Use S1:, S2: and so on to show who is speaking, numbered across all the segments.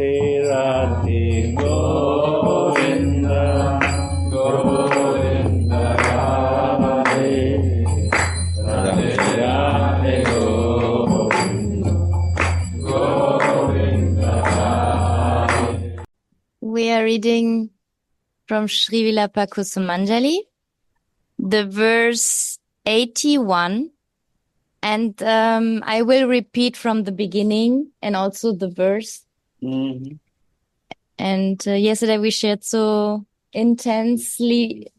S1: Radhe Govinda, Govinda Radhe, Radhe Radhe Govinda, Govinda Radhe.
S2: We are reading from Sri Vilapa Kusumanjali, the verse 81, and I will repeat from the beginning and also the verse.
S1: Mm-hmm.
S2: And yesterday we shared so intensely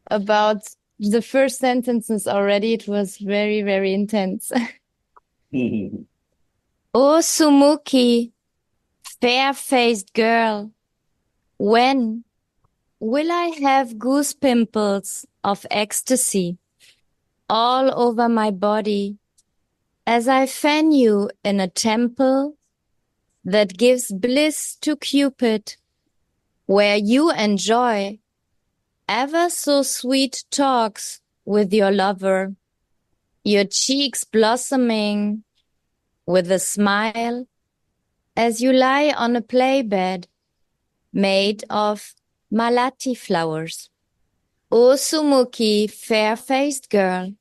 S2: about the first sentences already. It was very, very intense.
S1: Mm-hmm.
S2: O Sumukhi, fair-faced girl, when will I have goose pimples of ecstasy all over my body as I fan you in a temple that gives bliss to Cupid, where you enjoy ever so sweet talks with your lover, your cheeks blossoming with a smile as you lie on a play bed made of malati flowers. O Sumukhi, fair-faced girl,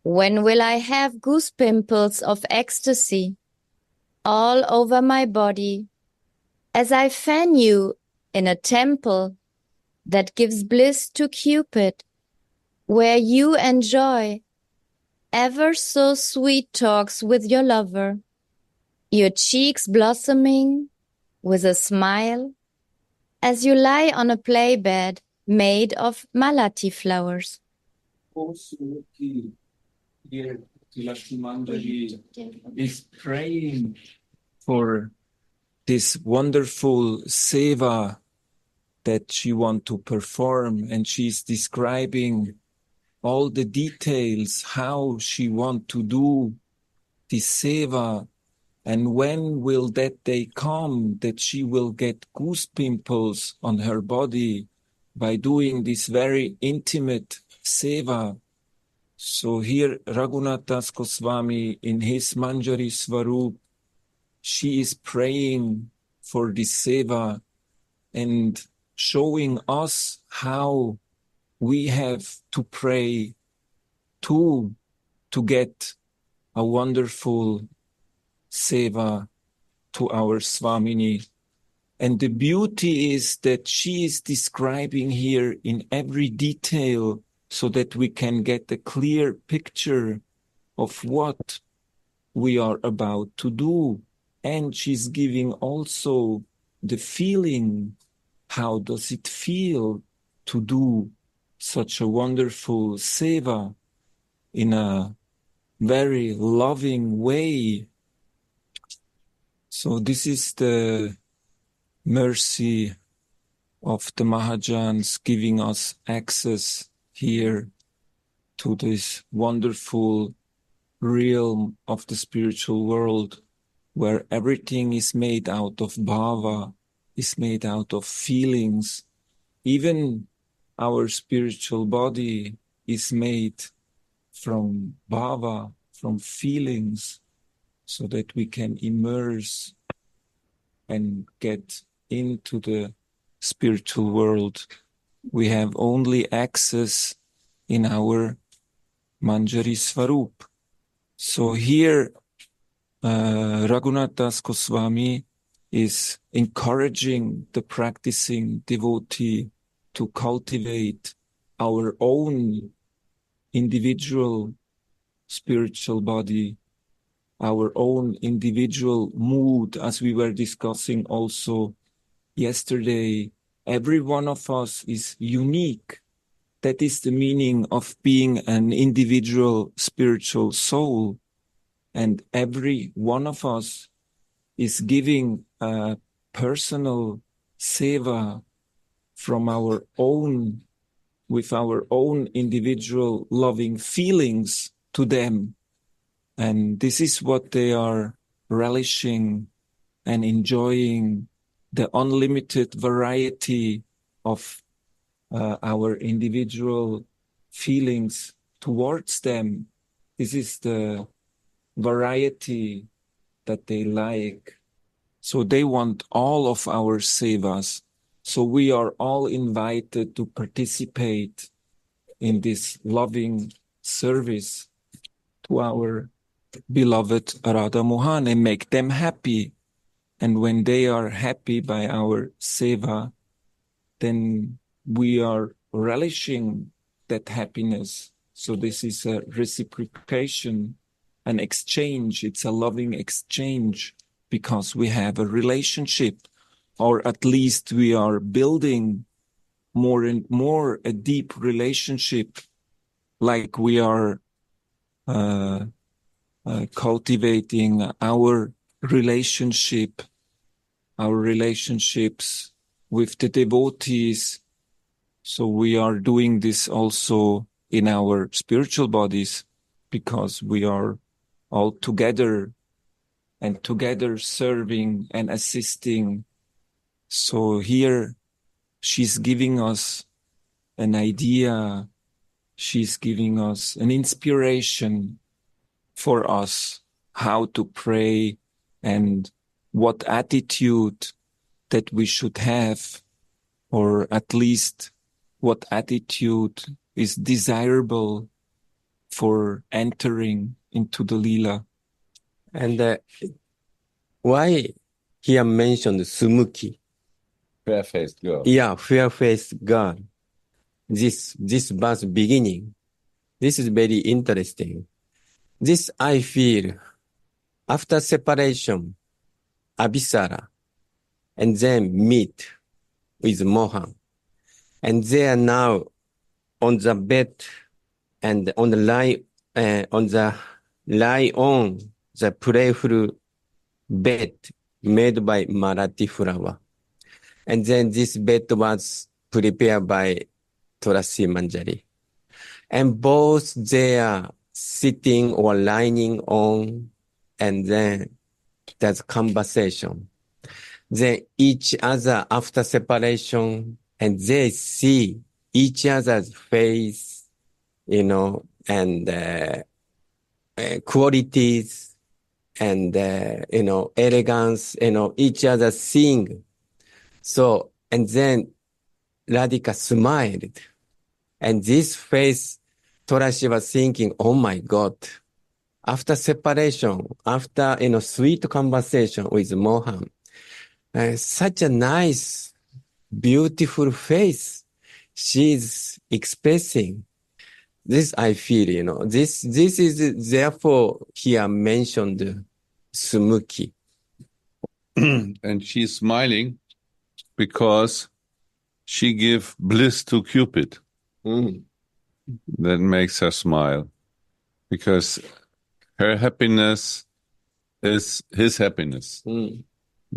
S2: when will I have goose pimples of ecstasy all over my body as I fan you in a temple that gives bliss to Cupid, where you enjoy ever so sweet talks with your lover, your cheeks blossoming with a smile as you lie on a play bed made of malati flowers.
S1: Also, here, Kusumanjali is praying for this wonderful seva that she wants to perform, and she's describing all the details, how she wants to do this seva, and when will that day come that she will get goose pimples on her body by doing this very intimate seva. So here Raghunathas Goswami in his Manjari Svarup, she is praying for this seva and showing us how we have to pray to get a wonderful seva to our Swamini. And the beauty is that she is describing here in every detail so that we can get a clear picture of what we are about to do. And she's giving also the feeling, how does it feel to do such a wonderful seva in a very loving way. So this is the mercy of the Mahajans giving us access here to this wonderful realm of the spiritual world where everything is made out of bhava, is made out of feelings. Even our spiritual body is made from bhava, from feelings, so that we can immerse and get into the spiritual world. We have only access in our Manjari Svarup. So here, Raghunathas Goswami is encouraging the practicing devotee to cultivate our own individual spiritual body, our own individual mood, as we were discussing also yesterday. Every one of us is unique. That is the meaning of being an individual spiritual soul. And every one of us is giving a personal seva from our own, with our own individual loving feelings to them. And this is what they are relishing and enjoying, the unlimited variety of our individual feelings towards them. This is the variety that they like. So they want all of our sevas. So we are all invited to participate in this loving service to our beloved Radha Mohan and make them happy. And when they are happy by our seva, then we are relishing that happiness. So this is a reciprocation, an exchange. It's a loving exchange because we have a relationship, or at least we are building more and more a deep relationship, like we are cultivating our relationships with the devotees. So we are doing this also in our spiritual bodies because we are all together and together serving and assisting. So here she's giving us an idea. She's giving us an inspiration for us how to pray and what attitude that we should have, or at least what attitude is desirable for entering into the Leela.
S3: And why here mentioned Sumuki?
S4: Fair-faced girl.
S3: Yeah, fair-faced girl. This verse beginning. This is very interesting. This I feel after separation, Abhisara, and then meet with Mohan. And they are now on the bed and on the lie on the playful bed made by Marathi flower. And then this bed was prepared by Kusumanjali. And both they are sitting or lying on, and then there's conversation. Then each other after separation, and they see each other's face, and qualities, and elegance, each other seeing. So, and then Radhika smiled, and this face, Torashi was thinking, oh my God, after separation, after, sweet conversation with Mohan, such a nice, beautiful face she's expressing. This I feel, this is therefore here mentioned Sumuki.
S4: And she's smiling because she give bliss to Cupid.
S3: Mm.
S4: That makes her smile, because her happiness is his happiness.
S3: Mm.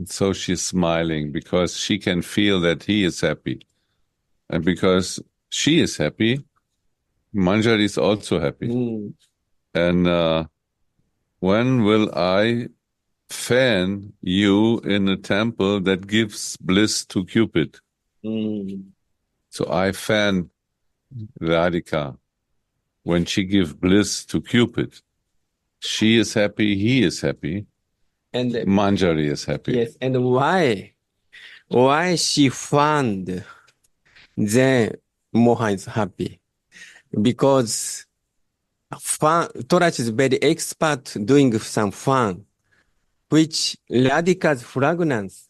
S4: So she's smiling because she can feel that he is happy. And because she is happy, Manjari is also happy.
S3: Mm.
S4: And when will I fan you in a temple that gives bliss to Cupid?
S3: Mm.
S4: So I fan Radhika when she gives bliss to Cupid. She is happy, he is happy,
S3: And
S4: Manjari is happy.
S3: yes, and why she found then Mohan is happy? Because Torash is very expert doing some fun, which Radhika's fragrance,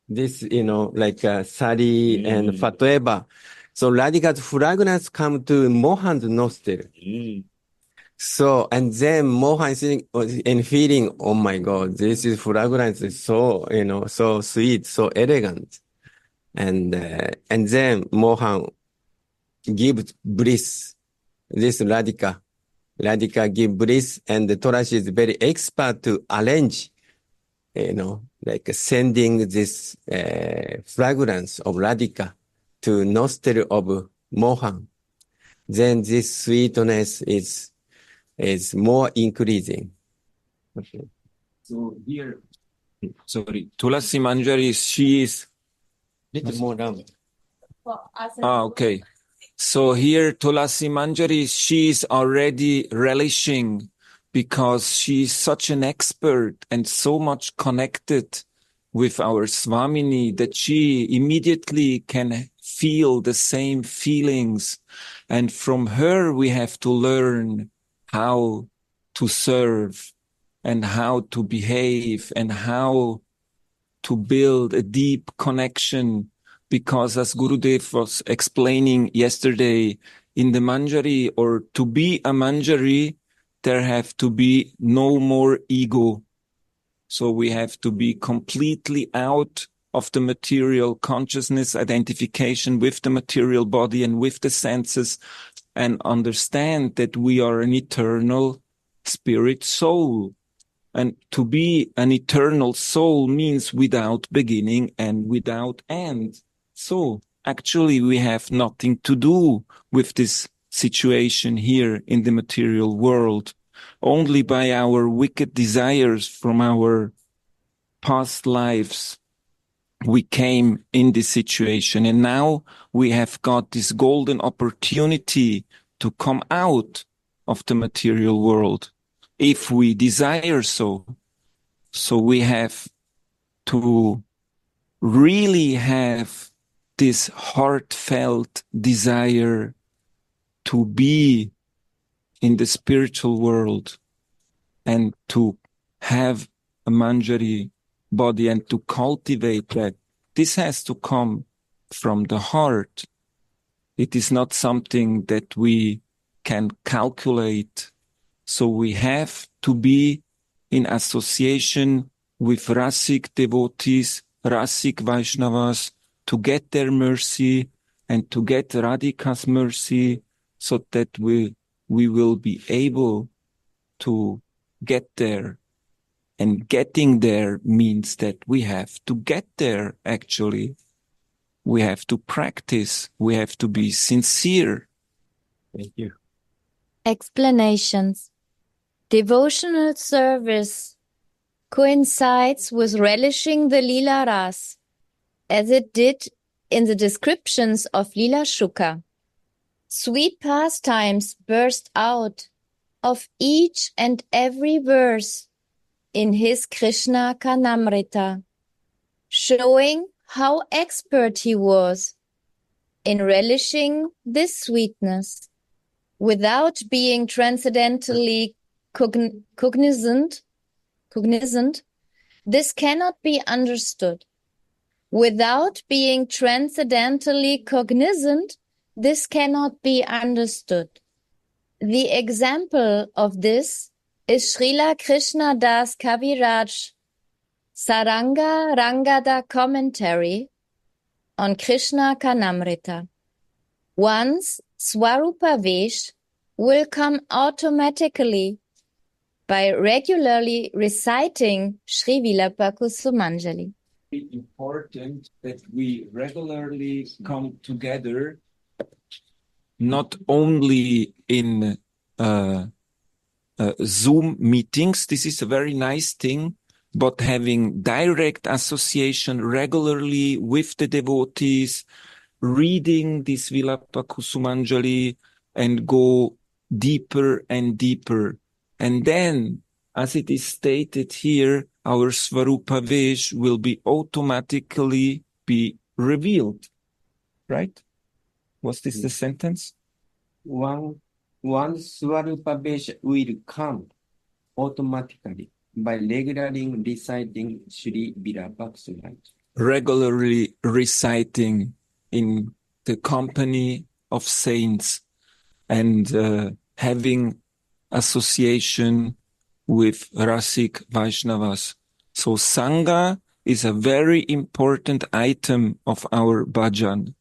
S3: this, like sari and whatever. So Radhika's fragrance come to Mohan's nostril. So, and then Mohan is and feeling, oh my God, this is fragrance is so, so sweet, so elegant. And then Mohan gives bliss, this Radhika. Radhika give bliss, and Torash is very expert to arrange, like sending this fragrance of Radhika to nostril of Mohan. Then this sweetness is more increasing. Okay.
S1: So here, sorry, Tulasi Manjari, she is...
S3: Little more down.
S1: okay. So here, Tulasi Manjari, she is already relishing because she is such an expert and so much connected with our Swamini, that she immediately can feel the same feelings. And from her, we have to learn how to serve and how to behave and how to build a deep connection. Because as Gurudev was explaining yesterday, in the Manjari, or to be a Manjari, there have to be no more ego. So we have to be completely out of the material consciousness, identification with the material body and with the senses, and understand that we are an eternal spirit soul. And to be an eternal soul means without beginning and without end. So actually we have nothing to do with this situation here in the material world. Only by our wicked desires from our past lives we came in this situation. And now we have got this golden opportunity to come out of the material world, if we desire so. So we have to really have this heartfelt desire to be in the spiritual world and to have a Manjari body and to cultivate that. This has to come from the heart. It is not something that we can calculate. So we have to be in association with Rasic devotees, Rasic Vaishnavas, to get their mercy and to get Radhika's mercy, so that we will be able to get there. And getting there means that we have to get there, actually. We have to practice. We have to be sincere.
S3: Thank you.
S2: Explanations. Devotional service coincides with relishing the Leela Ras, as it did in the descriptions of Leela Shuka. Sweet pastimes burst out of each and every verse in his Krishna Karnamrita, showing how expert he was in relishing this sweetness without being transcendentally cognizant. This cannot be understood. Without being transcendentally cognizant, this cannot be understood. The example of this is Srila Krishna Das Kaviraj Saranga Rangada commentary on Krishna Karnamrita. One's Swarupa Vesh will come automatically by regularly reciting Sri Vilapa Kusumanjali.
S1: It's important that we regularly come together, not only in Zoom meetings. This is a very nice thing, but having direct association regularly with the devotees, reading this Vilapa Kusumanjali and go deeper and deeper. And then, as it is stated here, our Svarupa Vesh will be automatically be revealed. Right? Was this the sentence?
S3: One Swarupa Vesh will come automatically by regularly reciting Sri Vilapa Kusumanjali.
S1: Regularly reciting in the company of saints and having association with Rasik Vaishnavas. So Sangha is a very important item of our bhajan.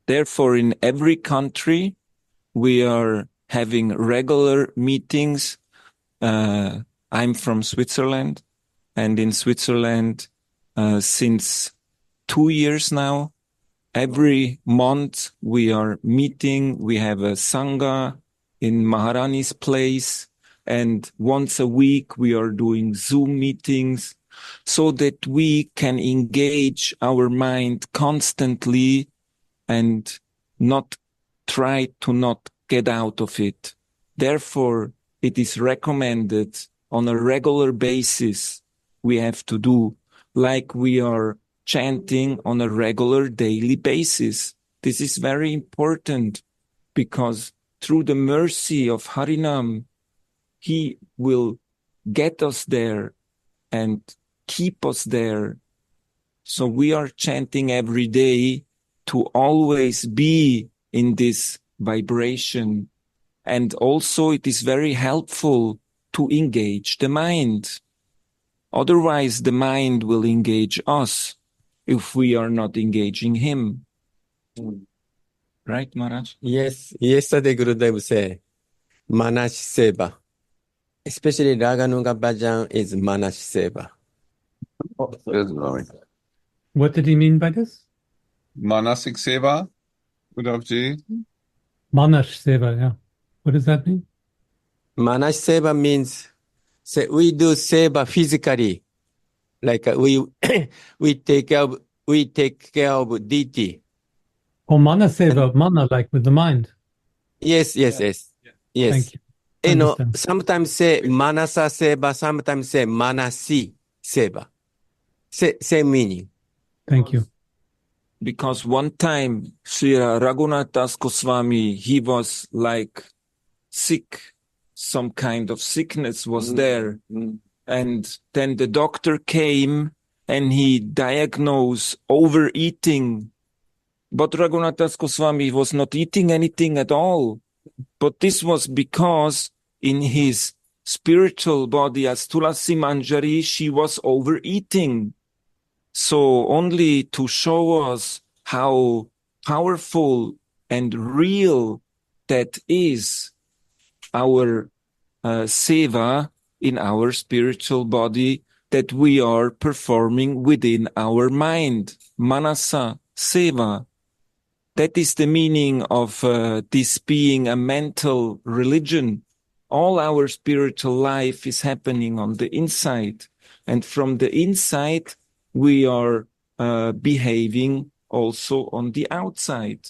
S1: Therefore, in every country, we are having regular meetings. I'm from Switzerland, and in Switzerland, since 2 years now, every month we are meeting. We have a Sangha in Maharani's place, and once a week we are doing Zoom meetings so that we can engage our mind constantly and not try to not get out of it. Therefore, it is recommended on a regular basis we have to do. like we are chanting on a regular daily basis. This is very important because through the mercy of Harinam, he will get us there and keep us there. So we are chanting every day to always be in this vibration. And also it is very helpful to engage the mind. Otherwise, the mind will engage us if we are not engaging him. Right, Maharaj?
S3: Yes, yesterday Gurudev said, Manash Seva. Especially Raganuga Bhajan is Manash Seva.
S4: Yes, Swami.
S5: What did he mean by this?
S4: Manasik Seva, Guruvji.
S5: Manash Seva, yeah. What does that mean?
S3: Manash Seva means say we do Seva physically. Like we take care of deity.
S5: Oh, Mana Seva, Mana, like with the mind.
S3: Yes.
S5: Thank you.
S3: You know,
S5: Understand.
S3: sometimes say Manasa Seva, sometimes say Manasi Seva. Same meaning.
S5: Thank you.
S1: Because one time, Sri Raghunath Das Goswami, he was like sick. Some kind of sickness was there. And then the doctor came and he diagnosed overeating. But Raghunath Das Goswami was not eating anything at all. But this was because in his spiritual body as Tulasi Manjari, she was overeating. So only to show us how powerful and real that is our seva in our spiritual body that we are performing within our mind. Manasa seva. That is the meaning of this being a mental religion. All our spiritual life is happening on the inside. And from the inside, we are behaving also on the outside.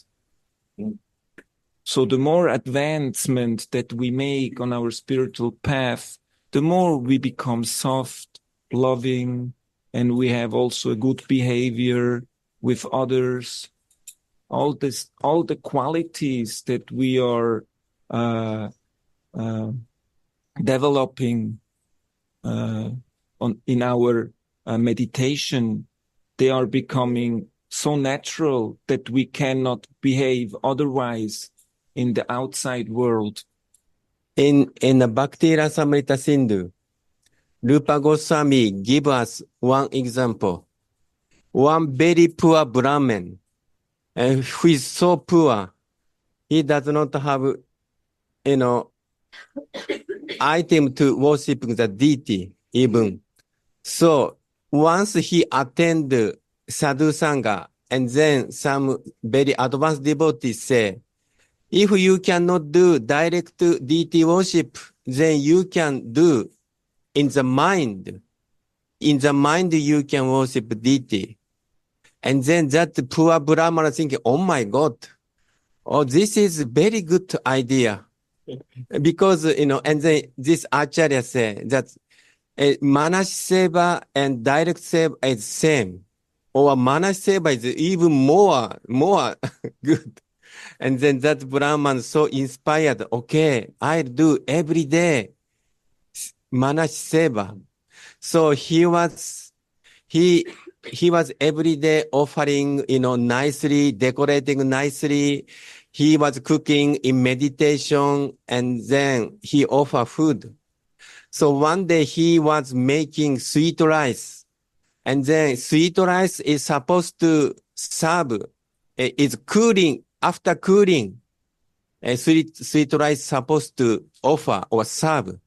S1: So the more advancement that we make on our spiritual path, the more we become soft, loving, and we have also a good behavior with others. All the qualities that we are developing in our meditation, they are becoming so natural that we cannot behave otherwise in the outside world.
S3: In the Bhakti Rasamrita Sindhu, Rupa Goswami give us one example. One very poor Brahmin, who is so poor, he does not have, item to worship the deity even. So once he attend Sadhu Sangha, and then some very advanced devotees say, if you cannot do direct deity worship, then you can do in the mind. In the mind you can worship deity. And then that poor Brahmana thinking, oh my God, this is very good idea. Because, and then this Acharya say that Manash Seva and direct Seva is same. Or Manash Seva is even more good. And then that Brahman so inspired, okay, I'll do every day Manash Seva. So he was every day offering, nicely, decorating nicely. He was cooking in meditation, and then he offered food. So one day he was making sweet rice, and then sweet rice is supposed to serve, is cooling, after cooling, sweet rice supposed to offer or serve.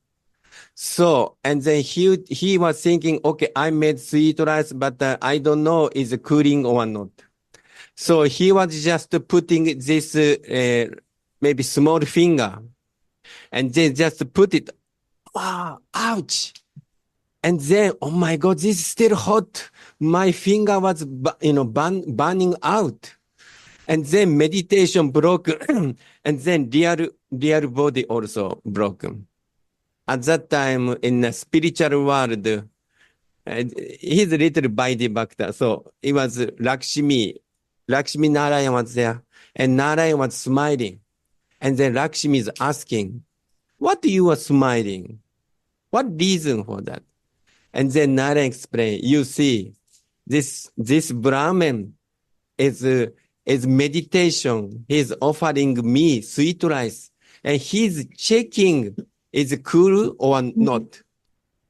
S3: So, and then he was thinking, okay, I made sweet rice, but I don't know is it cooling or not. So he was just putting this, maybe small finger, and then just put it, wow, ouch. And then, oh my God, this is still hot. My finger was, burning out. And then meditation broke, and then real body also broken. At that time, in the spiritual world, And he's a little Vaidhi Bhakta. So it was Lakshmi Narayan was there, and Narayan was smiling. And then Lakshmi is asking, what you are smiling? What reason for that? And then Narayan explained, you see, this Brahman is meditation. He's offering me sweet rice, and he's checking is cool or not.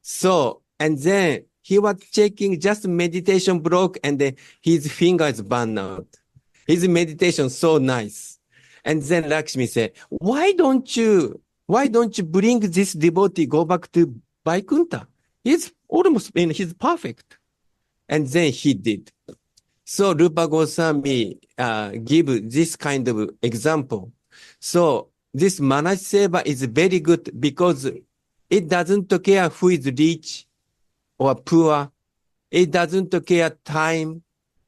S3: So, and then he was checking, just meditation broke, and then his fingers burned out. His meditation so nice. And then Lakshmi said, why don't you bring this devotee go back to Vaikuntha? He's perfect. And then he did. So Rupa Goswami give this kind of example. So this Manaj Seva is very good because it doesn't care who is rich or poor. It doesn't care time,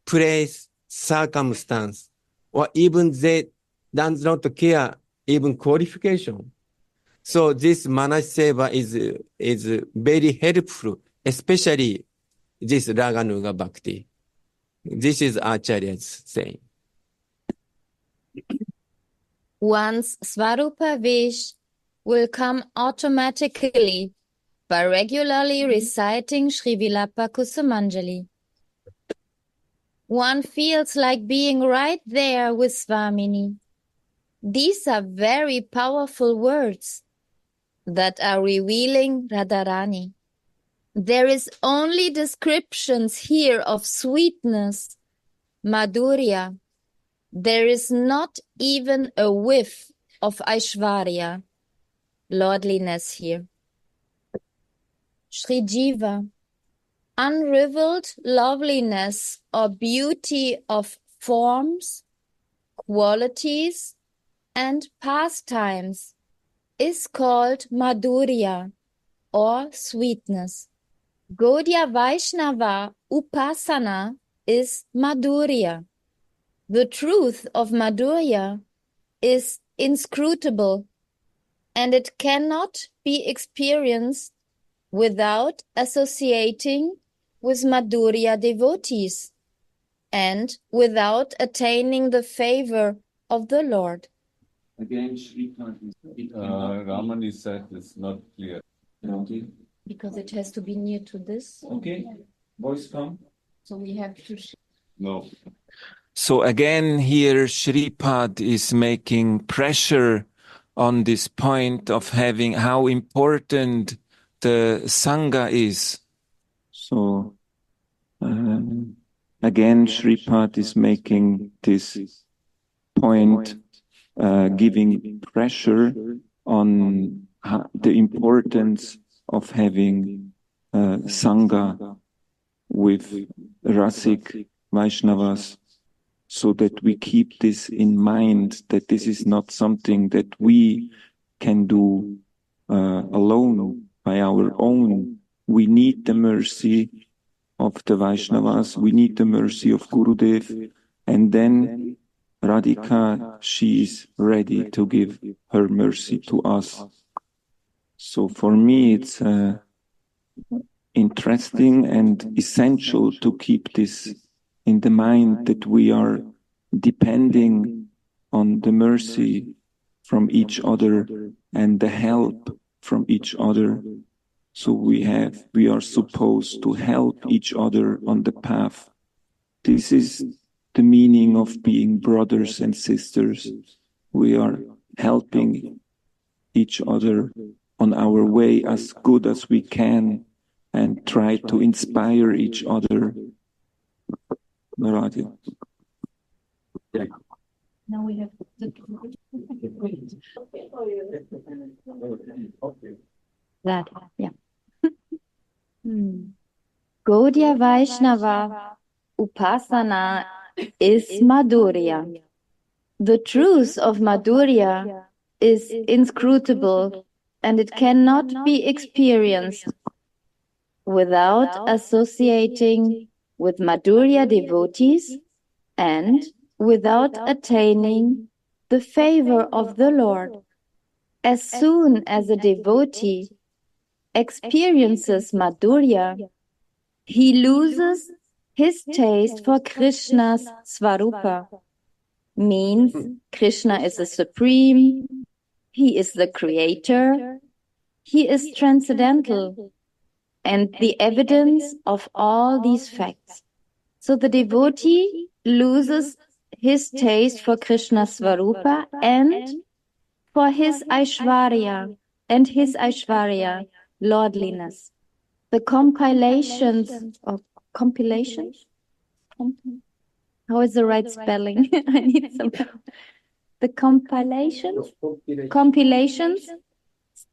S3: place, circumstance, or even they does not care even qualification. So this Manaj Seva is very helpful, especially this Raganuga Bhakti. This is Acharya's saying.
S2: One's Svarupa wish will come automatically by regularly reciting Sri Vilapa Kusumanjali. One feels like being right there with Swamini. These are very powerful words that are revealing Radharani. There is only descriptions here of sweetness, Madhurya. There is not even a whiff of Aishwarya, lordliness here. Sri Jiva, unrivaled loveliness or beauty of forms, qualities, and pastimes is called Madhurya or sweetness. Gaudiya Vaishnava Upasana is Madhurya. The truth of Madhurya is inscrutable, and it cannot be experienced without associating with Madhurya devotees and without attaining the favor of the Lord.
S1: Again,
S4: Ramani said it's not clear.
S1: Okay.
S2: Because it has to be near to this.
S1: Okay. Voice come.
S2: So we have to...
S4: No.
S1: So again, here Shripad is making pressure on this point of having how important the Sangha is. So again, Shripad is making this point, giving pressure on the importance of having Sangha with Rasik Vaishnavas, so that we keep this in mind, that this is not something that we can do alone, by our own. We need the mercy of the Vaishnavas, we need the mercy of Gurudev, and then Radhika, she is ready to give her mercy to us. So for me, it's interesting and essential to keep this in the mind, that we are depending on the mercy from each other and the help from each other. So we are supposed to help each other on the path. This is the meaning of being brothers and sisters. We are helping each other on our way as good as we can and try to inspire each other. Naradi.
S2: Now we have that, yeah. Gaudiya Vaishnava Upasana is Madhurya. The truth of Madhurya is inscrutable, and it cannot be experienced without associating with Madhurya devotees and without attaining the favor of the Lord. As soon as a devotee experiences Madhurya, he loses his taste for Krishna's Svarupa. Means Krishna is the supreme, he is the creator, he is transcendental, and the evidence of all these facts. So the devotee loses his taste for Krishna's Svarupa and for his Aishwarya, lordliness. The compilations, how is the right spelling? I need some. The compilations,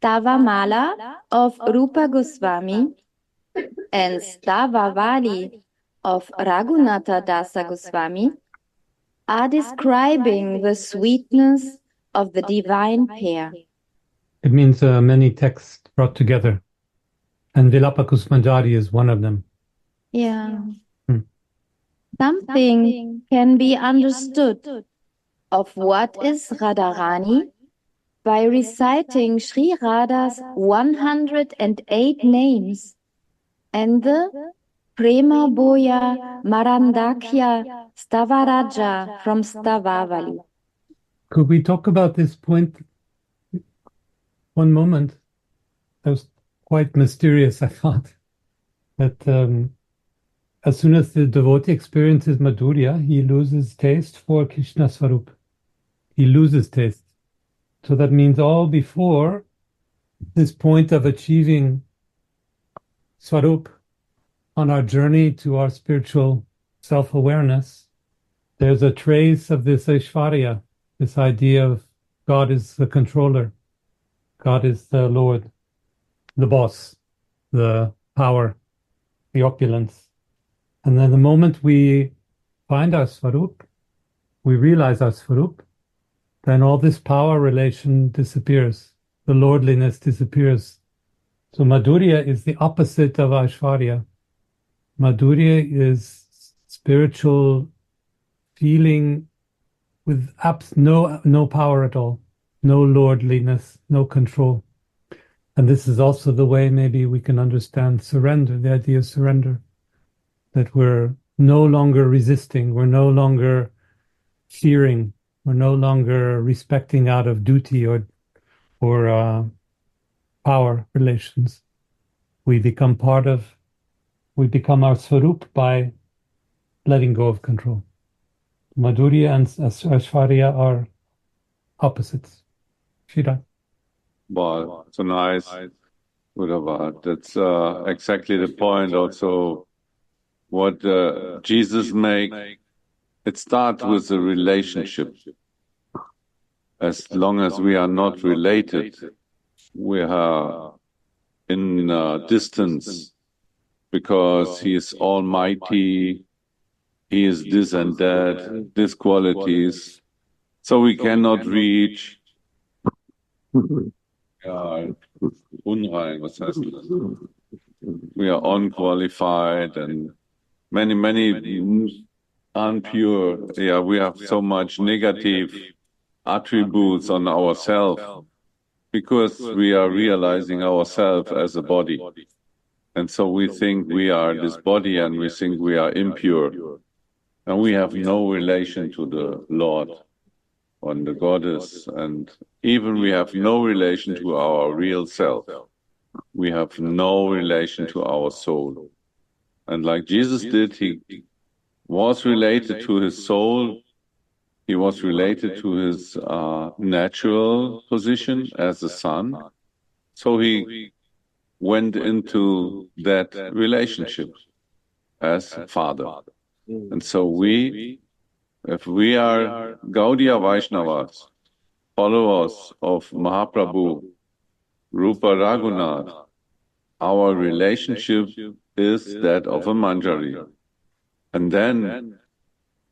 S2: Stavamala of Rupa Goswami and Stavavali of Raghunatha Dasa Goswami are describing the sweetness of the divine pair.
S5: It means many texts brought together. And Vilapa Kusumanjali is one of them.
S2: Yeah. Something can be understood of what is Radharani by reciting Sri Radha's 108 names and the Prema Boya Marandakya Stavaraja from Stavavali.
S5: Could we talk about this point one moment? That was quite mysterious, I thought. That as soon as the devotee experiences Madhurya, he loses taste for Krishna Swarup. He loses taste. So that means all before this point of achieving Swarup on our journey to our spiritual self-awareness, there's a trace of this Aishwarya, this idea of God is the controller, God is the Lord, the boss, the power, the opulence. And then the moment we find our Swarup, we realize our Swarup, then all this power relation disappears. The lordliness disappears. So Madhurya is the opposite of Aishwarya. Madhurya is spiritual feeling with no power at all, no lordliness, no control. And this is also the way maybe we can understand surrender, the idea of surrender, that we're no longer resisting, we're no longer fearing, we're no longer respecting out of duty or power relations. We become our Swarup by letting go of control. Madhurya and Aishwarya are opposites. Shira.
S4: Wow, so nice. Vilapa. That's exactly the point. Also, what Jesus make. It starts with a relationship. As long as we are not related, we are in distance, because He is almighty, He is this and that, these qualities. So we cannot reach unrein, was heißt das? We are unqualified and many unpure. Yeah, we have so much negative attributes on ourselves because we are realizing ourselves as a body. And so we think we are this body and we think we are impure. And we have no relation to the Lord or the Goddess. And even we have no relation to our real self. We have no relation to our soul. And like Jesus did, He was related to His soul. He was related to His natural position as a son. So He went into that relationship as Father. And so if we are Gaudiya Vaishnavas, followers of Mahaprabhu, Rupa Raghunath, our relationship is that of a Manjari. And then,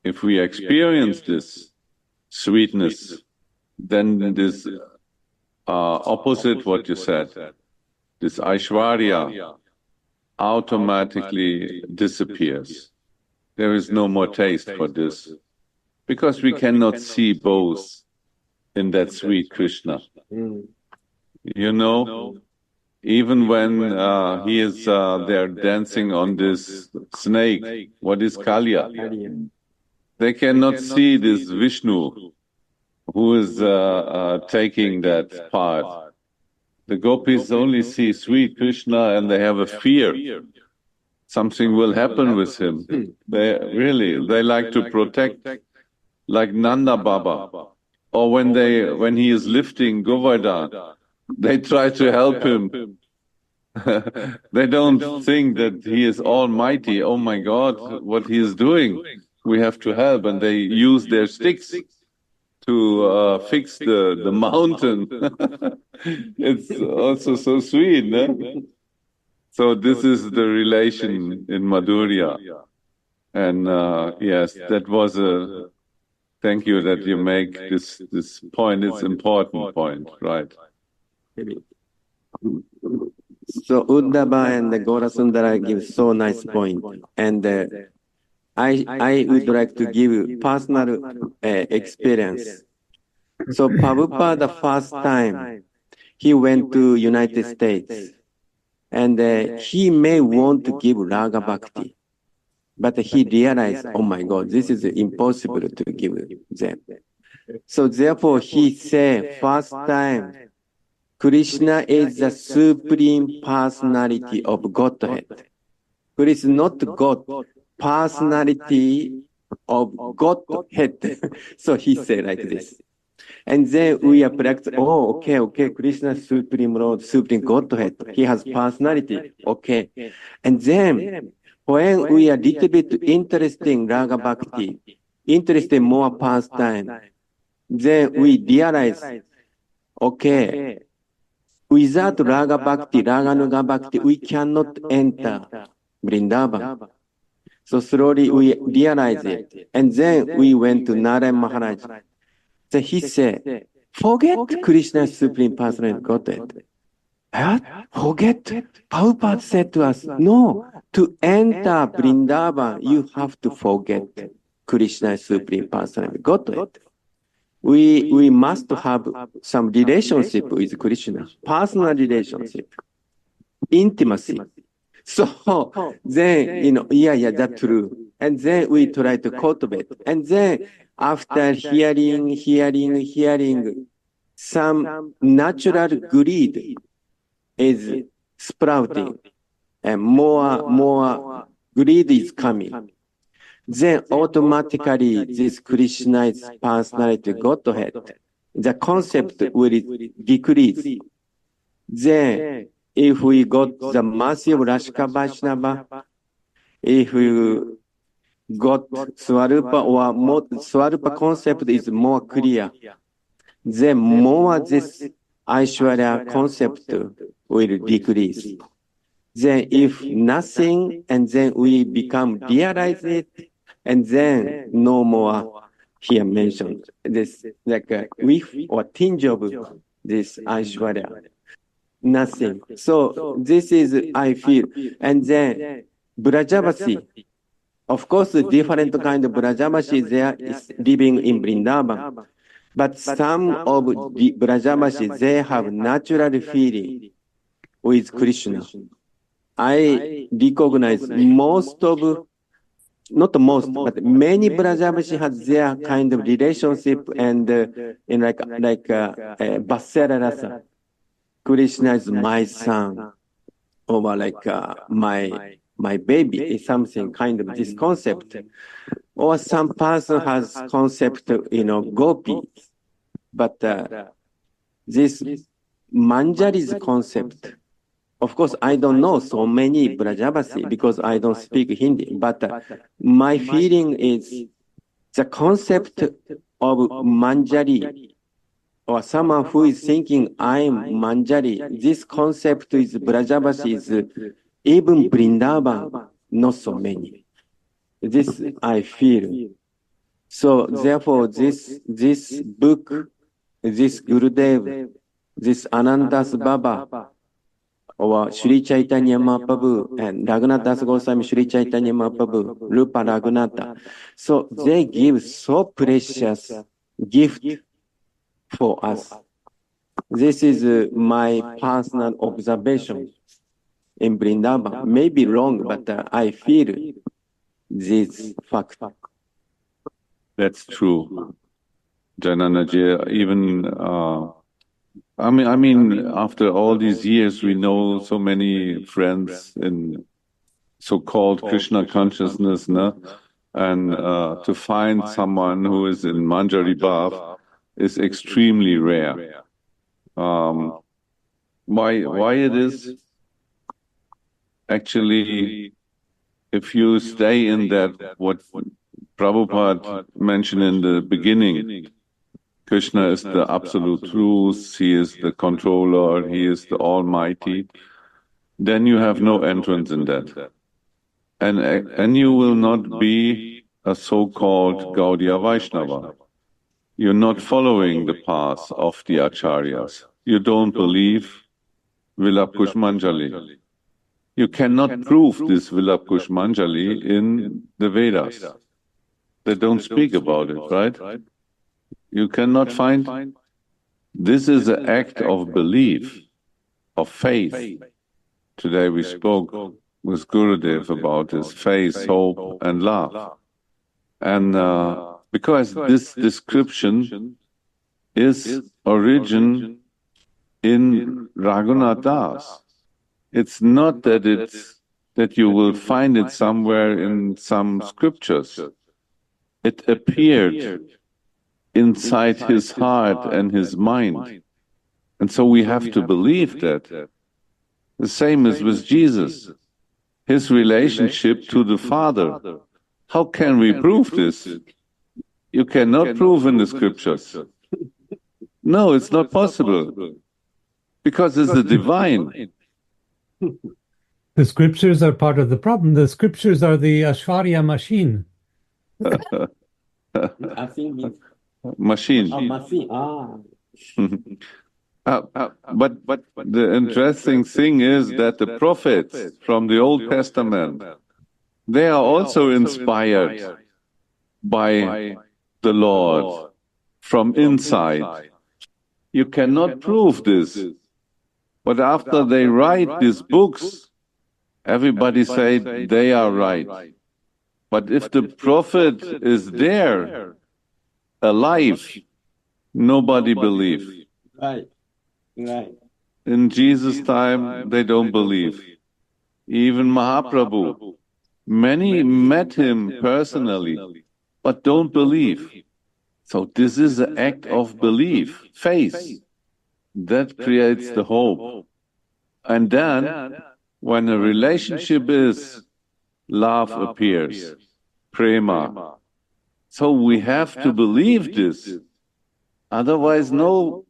S4: if we experience this sweetness, then this opposite what you said, this Aishwarya, automatically disappears. There is no more taste for this, because we cannot see both in that sweet Krishna. You know, even when he is there dancing on this snake, what is Kalya? They cannot see this Vishnu who is taking that part. The gopis only see sweet Krishna and they have a fear. Something will happen with him. They like to protect, like Nanda Baba. Or when he is lifting Govardhan, they try to help him. They don't think that he is almighty. Oh my God, what he is doing, we have to help. And they use their sticks to fix the mountain. It's also so sweet, no? So this is the relation in Madhurya. And yes, that was a, thank you that you make this point. It's important point, right?
S3: So Uddhava and the Gaurasundara give so nice point. And I would like to give personal experience. So Prabhupada, the first time he went to United States, and he may want to give Raga Bhakti, but he realized, oh my God, this is impossible to give them. So therefore he said, first time, Krishna is the supreme personality of Godhead. Krishna is not God, personality of Godhead. So he said like this. And then we are practicing, oh, okay, Krishna is Supreme Lord, Supreme Godhead. He has personality. Okay. And then when we are little bit interested in Raga Bhakti, interested in more pastime, then we realize, okay, without Raga Bhakti, Raganuga Bhakti, we cannot enter Vrindavan. So slowly we realize it. And then we went to Narayan Maharaj. So he said, forget Krishna's Supreme Personality Godhead. What? Forget? Prabhupada said to us, no, to enter Vrindavan, you have to forget Krishna's Supreme Personality Godhead. We must have some relationship with Krishna, personal relationship, intimacy. So then, that's true. And then we try to cultivate. And then after hearing, some natural greed is sprouting and more greed is coming. Then automatically this Krishna is personality Godhead. The concept will decrease. Then if we got the mercy of Rashika Vaishnava, if we got Swarupa or more, Swarupa concept is more clear, then more this Aishwarya concept will decrease. Then if nothing, and then we become realize it, and then no more here mentioned this like a whiff or tinge of this Aishwarya. Nothing. So this is, I feel. And then Brajavasi. Of course, different kind of Brajavasi there is living in Vrindavan. But some of the Brajavasi, they have natural feeling with Krishna. I recognize most of, not most, but many Brajavasi has their kind of relationship and in like Vatsala Rasa. Krishna is my son, or like my baby is something kind of this concept. Or some person has concept, gopi. But this Manjari's concept, of course, I don't know so many Brajavasi because I don't speak Hindi. But my feeling is the concept of Manjari, or someone who is thinking, I'm Manjari, this concept is Brajavasi, is even Vrindavan, not so many. This I feel. So therefore, this book, this Gurudev, this Anandas Baba, or Sri Chaitanya Mahaprabhu, and Raghunath Das Goswami, Sri Chaitanya Mahaprabhu, Rupa Raghunatha. So they give so precious gift for us. This is my personal observation in Vrindavan. Maybe wrong, but I feel this fact.
S4: That's true, Jananaji. Even I mean, after all these years, we know so many friends in so-called Krishna consciousness, no? And to find someone who is in Manjari Bhav is extremely rare. Why it is? Actually, if you stay in that, what Prabhupada mentioned in the beginning, Krishna is the absolute truth, He is the controller, He is the Almighty, then you have no entrance in that. And you will not be a so-called Gaudiya Vaishnava. You're not following the path of the Acharyas. You don't believe Vilapa Kusumanjali. You cannot prove this Vilapa Kusumanjali in the Vedas. They don't speak about it, right? You cannot find. This is an act of belief, of faith. Today we spoke with Gurudev about this faith, hope, and love. And because this description is origin in Raghunath Das. It's not that you will find it somewhere in some scriptures. It appeared inside his heart and his mind. And so we have to believe that. The same is with Jesus. His relationship to the Father. How can we prove this? You cannot prove in the scriptures. No, it's not possible. Because it's the divine.
S5: The scriptures are part of the problem. The scriptures are the Ashwarya machine.
S3: I think it's
S4: Machine.
S3: machine.
S4: But the interesting thing is that the prophets from the Old Testament, they are also inspired by the Lord from inside. You cannot prove this. But after they write these books, everybody say they are right. But if the prophet is there, alive, nobody believes.
S3: Right. Right.
S4: In Jesus' time, they don't believe. Even Mahaprabhu, many met him personally, but don't believe. So this is an act of belief, faith. That creates the hope. And then, when a relationship is, love appears, prema. So we have to believe this. Otherwise, no,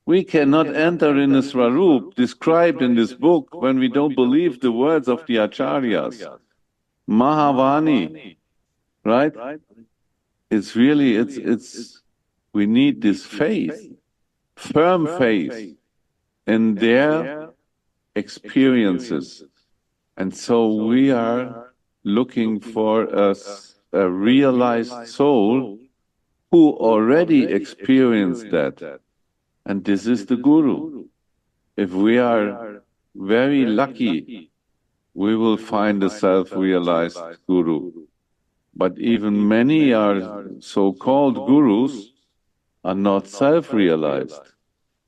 S4: we cannot enter in a Swarup described in this book when we don't believe the words of the Acharyas. Mahavani, right? It's really, we need this faith, firm faith in their experiences. And so we are looking for a realized soul who already experienced that. And this is the Guru. If we are very lucky, we will find a self-realized Guru. But even many are so-called Gurus are not self-realized.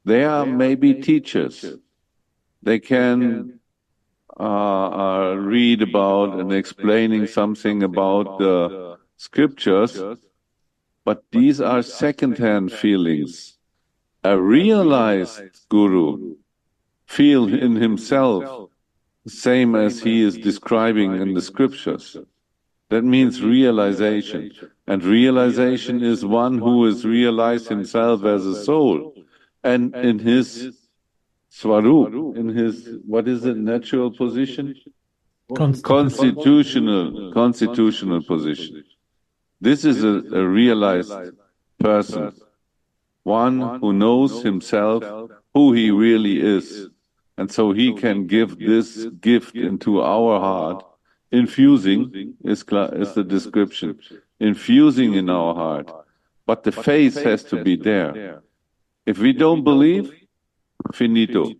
S4: They are maybe teachers. They can read about and explaining something about the scriptures, but these are second-hand feelings. A realized Guru feels in himself the same as he is describing in the scriptures. That means realization. And realization is one who has realized himself as a soul. And in his Swarup, in his, what is it, natural position? Constitutional position. This is a realized person. One who knows himself, who he really is. And so he can give this gift into our heart. Infusing is the description. Infusing in our heart. But the faith has to be there. If we don't believe, Finito.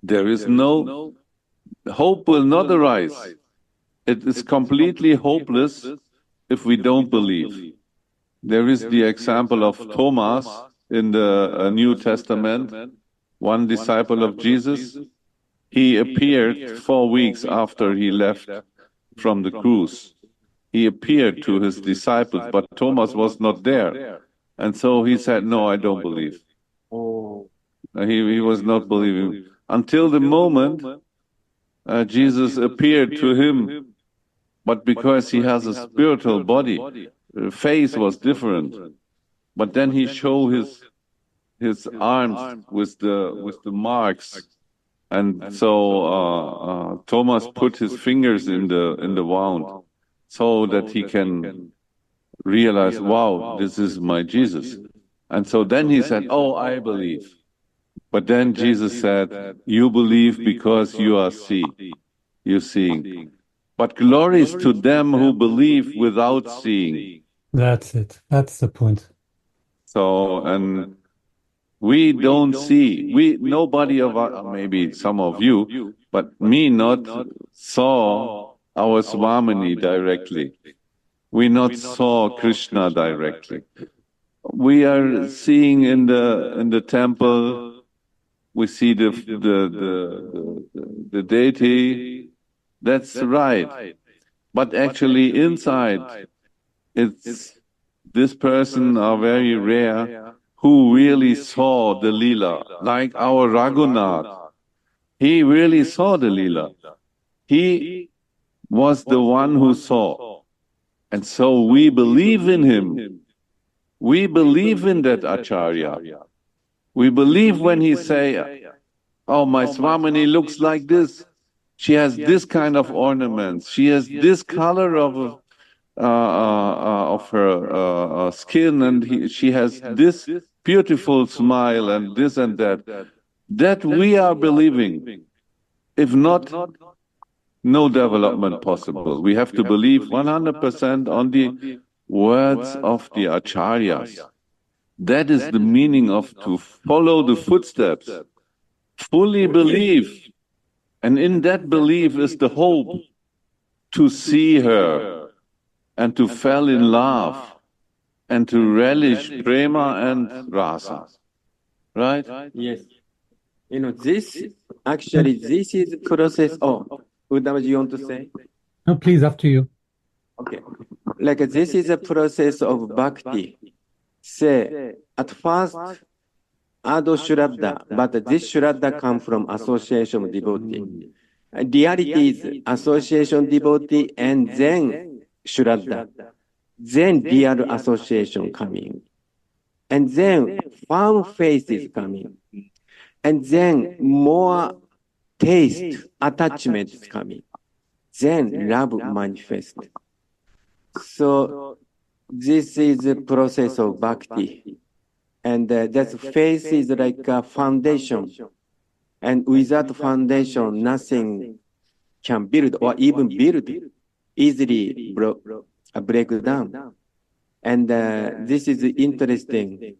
S4: There is no hope will not arise. It is completely hopeless if we don't believe. There is the example of Thomas in the New Testament, one disciple of Jesus. He appeared 4 weeks after he left from the cruise. He appeared to his disciples, but Thomas was not there. And so he said, "No, I don't believe." He was not believing. Until the moment Jesus appeared to him, but because he has a spiritual body, face was different. But then he showed his arms with the marks, and so Thomas put his fingers in the wound, so that he can realize, wow, this is my Jesus. And so then he said, "Oh, I believe." But then Jesus said, "You believe because you're seeing. But glory is to them who believe without seeing."
S5: That's it. That's the point.
S4: So, and we don't see, nobody of us, maybe some of you, but me not saw our Swamini directly. We not saw Krishna directly. We are seeing in the temple, we see the deity. That's right. But actually inside, it's this person are very rare who really saw the Leela, like our Raghunath. He really saw the Leela. He was the one who saw. And so we believe in him. We believe in that Acharya. We believe when he say, "Oh, my Swamini looks like this. She has this kind of ornaments. She has this color of her skin, and she has this beautiful smile and this and that." That we are believing. If not, no development possible. We have to believe 100% on the words of the Acharyas. That is the meaning of to follow the footsteps. Fully believe. And in that belief is the hope to see her and to fall in love and to relish prema and rasa. Right?
S3: Yes. This is process. Oh, Uddhava, you want to say?
S5: No, please, after you.
S3: Okay. Like this is a process of bhakti. Say, at first, add Shraddha, but this Shraddha comes from association of devotee. Reality is association devotee and then Shraddha. Then real association coming. And then firm faith is coming. And then more taste, attachment is coming. Then love manifests. So this is the process of bhakti. And that faith is like a foundation. And without foundation, nothing can build or even build easily break down. And this is interesting.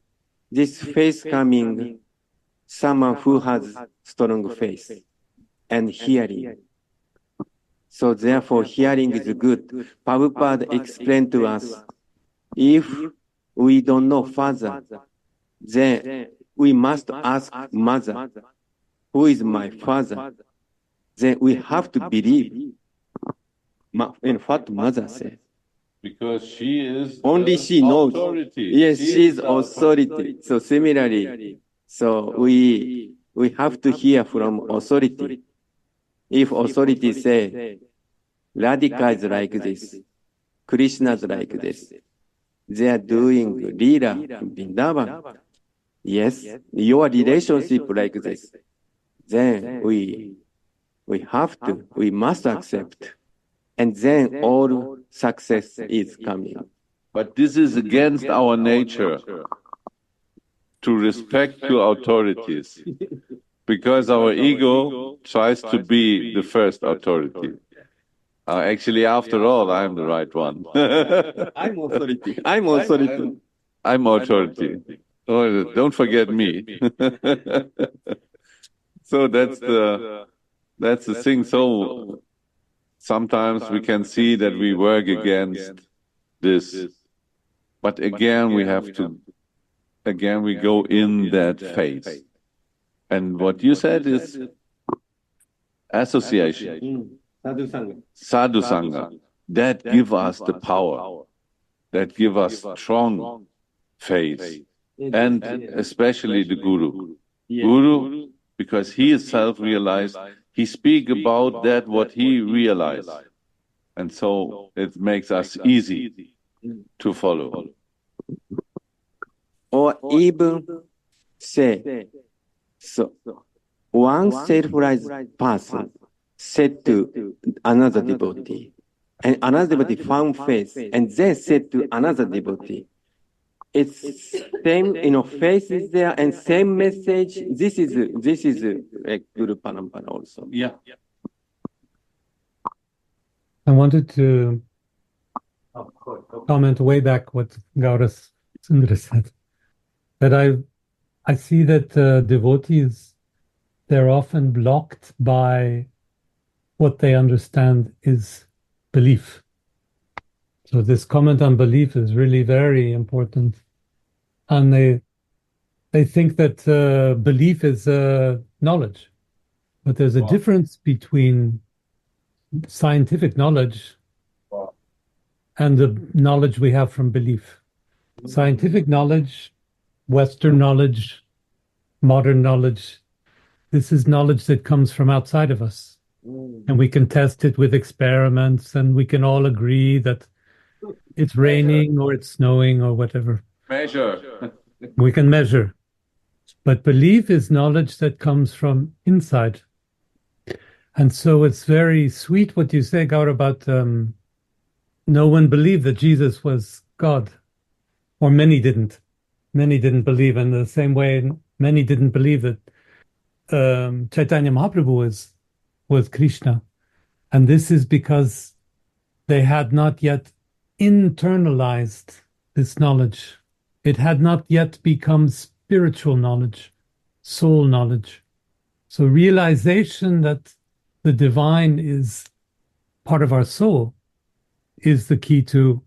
S3: This faith coming, someone who has strong faith and hearing. So therefore, hearing is good. Prabhupada explained to us, if we don't know father, then we must ask mother, who is my father? Then we have to believe in what mother says.
S4: Because she is
S3: Only she knows.
S4: authority.
S3: Yes, she is authority. So similarly, so we have to hear from authority. If authority say, Radhika is like this, Krishna is like this, they are doing Leela in Vrindavan. Yes, your relationship like this. Then we must accept. And then all success is coming.
S4: But this is against our nature to respect to authorities, because our ego tries to be the first authority. Actually, after all, I'm the right one.
S3: I'm authority. I'm authority.
S4: I'm authority. Oh, don't forget me. So that's the thing. So sometimes we can see that we work against this, but again we have to, again we go in that phase. And what you said is association, sadhu sangha, that give us the power, that give us strong faith, and especially the guru. Guru, because he is self-realized, he speak about that what he realized, and so it makes us easy to follow.
S3: Or even say, so one self-realized person said to another devotee, and another devotee found faith, and then said to another devotee, it's same, faith is there and same message. This is like Guru Parampara also.
S4: Yeah.
S5: I wanted to comment way back what Gauras Sundara said, that I see that devotees, they're often blocked by what they understand is belief. So this comment on belief is really very important. And they think that belief is knowledge. But there's a difference between scientific knowledge and the knowledge we have from belief. Scientific knowledge, Western knowledge, modern knowledge, this is knowledge that comes from outside of us. And we can test it with experiments, and we can all agree that it's raining or it's snowing or whatever.
S4: Measure.
S5: We can measure. But belief is knowledge that comes from inside. And so it's very sweet what you say, Gaur, about no one believed that Jesus was God, or many didn't. Many didn't believe. In the same way, many didn't believe that Chaitanya Mahaprabhu was Krishna. And this is because they had not yet internalized this knowledge. It had not yet become spiritual knowledge, soul knowledge. So realization that the divine is part of our soul is the key to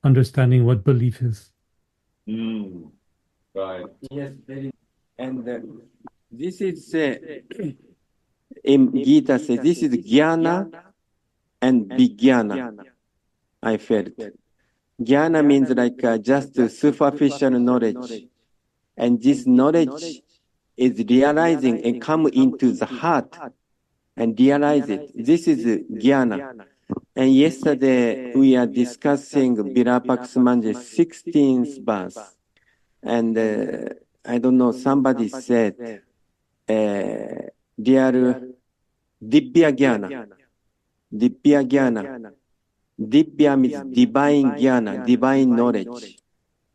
S5: understanding what belief is.
S4: Right.
S3: Yes, and this is in Gita says this is jnana and vijnana. I felt jnana means like just superficial knowledge, and this knowledge is realizing and come into the heart and realize it. This is jnana. And yesterday we are discussing Vilapa Kusumanjali 16th verse, and I don't know, somebody said Divya Jnana. Divya Jnana. Divya means divine Jnana, divine knowledge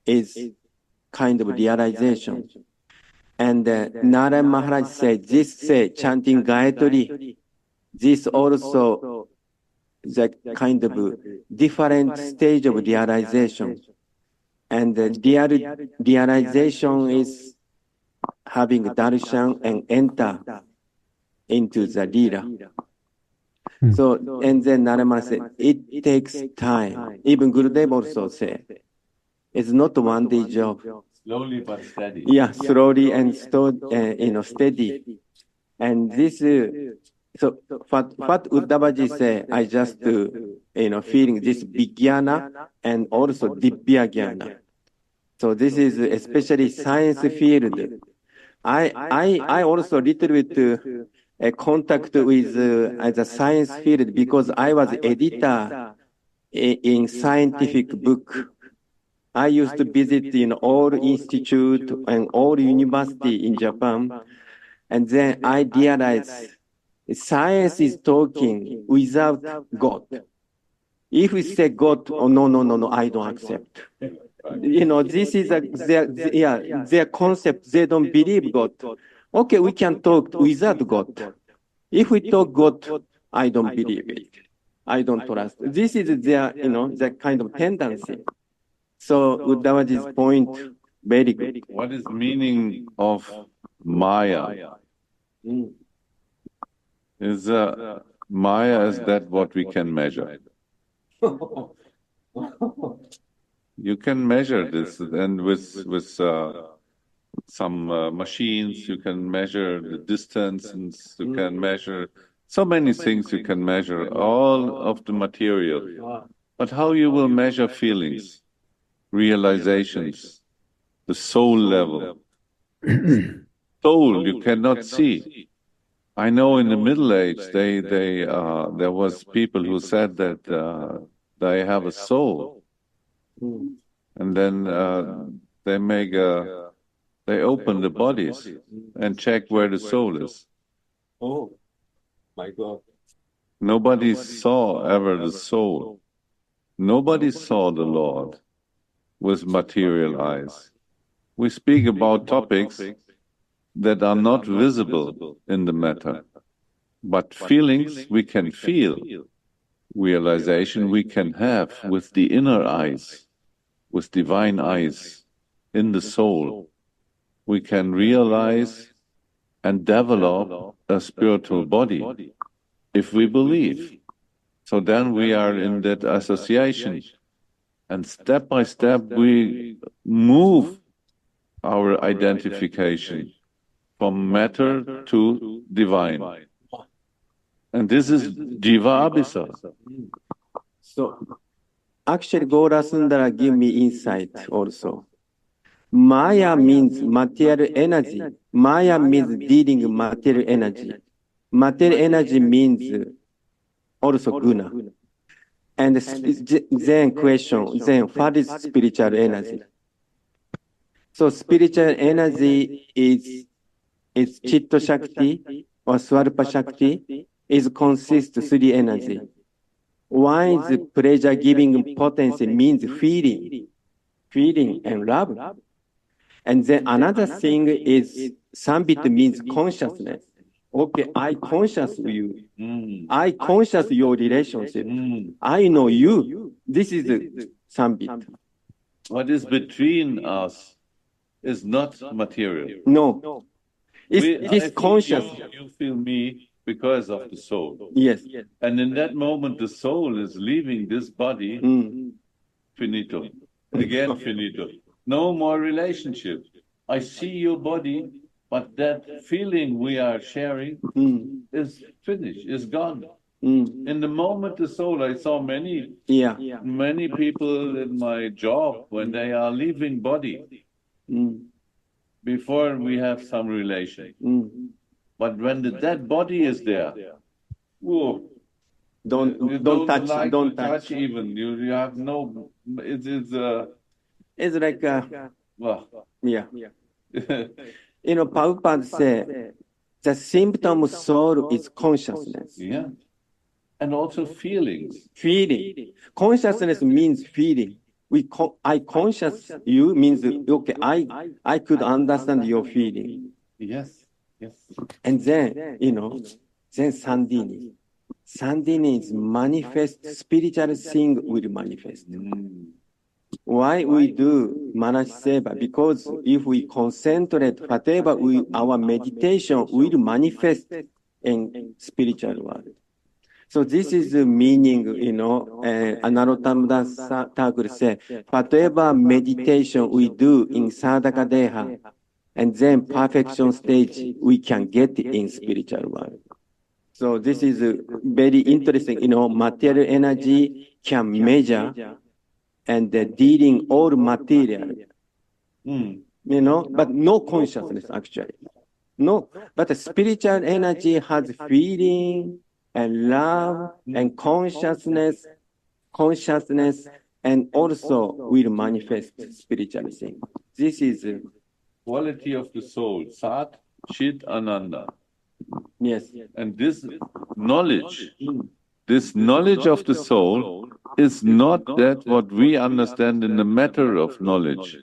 S3: is kind of realization. And Narayan Maharaj said, this chanting Gayatri, this also the kind of different stage of realization. And the realization is having darshan and enter into the Leela. So, and then Narayana said, it takes time. Even Gurudev also said, it's not one day job.
S4: Slowly but steady.
S3: Yeah, slowly and steady. And this, so what Uddhavaji said, I just, feeling this Vijnana and also Divya Jnana. So this is especially science field. I also little bit a contact with the science field because I was editor in scientific book. I used to visit in all institute and all university in Japan. And then I realized science is talking without God. If we say God, oh, no, I don't accept. This is their concept. They don't believe God. Okay, we can talk without God. If we talk God, I don't believe it. I don't trust. This is their kind of tendency. So Uddhavaji's point, Very good.
S4: What is meaning of Maya? Is Maya is that what we can measure? You can measure this, and with some machines, you can measure the distance, and you can measure so many things. You can measure all of the material, but how you will measure feelings, realizations, the soul level? Soul you cannot see. I know in the Middle Age, there was people who said that they have a soul, and then they open the bodies and check where the soul is.
S3: Oh, my God.
S4: Nobody saw ever the soul. Nobody saw the Lord with material eyes. We speak about topics that are not visible in the matter, but feelings we can feel, realization we can have with the inner eyes, with divine eyes in the soul. We can realize and develop a spiritual body if we believe. So then we are in that association, and step by step we move our identification from matter to divine. And this is Jiva Abhisa.
S3: So, actually, Gora Sundara give me insight also. Maya means material energy. Maya means dealing material energy. Material energy means also guna. And then question, then what is spiritual energy? So spiritual energy is Chitta Shakti or Swarpa Shakti is consists three energy. One is pleasure giving potency means feeling and love. And then another thing is Sambit means consciousness. Okay, I conscious you. I conscious your relationship. I know you. This is the Sambit.
S4: What is between us is not material.
S3: No. It is conscious.
S4: You feel me because of the soul.
S3: Yes.
S4: And in that moment, the soul is leaving this body, finito. Again, finito. No more relationship. I see your body, but that feeling we are sharing is finished, is gone. In the moment, the soul, I saw many people in my job when they are leaving body before we have some relation. But when the dead body is there, whoa,
S3: don't touch
S4: even. You have no.
S3: It's like
S4: Well,
S3: Prabhupada say the symptom of soul is consciousness.
S4: Yeah. And also feelings.
S3: Feeling. Consciousness means feeling. I conscious you means okay. I could understand your feeling.
S4: Yes.
S3: And then then Sandini. Sandini is manifest spiritual thing will manifest. Why we do Manaj Seva? Because if we concentrate, whatever our meditation will manifest in spiritual world. So this is the meaning, Narottam Das Thakur said, whatever meditation we do in Sadhaka Deha, and then perfection stage, we can get in spiritual world. So this is very interesting, material energy can measure and dealing all material, but no consciousness actually. No, but the spiritual energy has feeling and love and consciousness, and also will manifest spiritual thing. This is
S4: quality of the soul, Sat, Chit, Ananda.
S3: Yes.
S4: And this knowledge of the soul is not that what we understand in the matter of knowledge.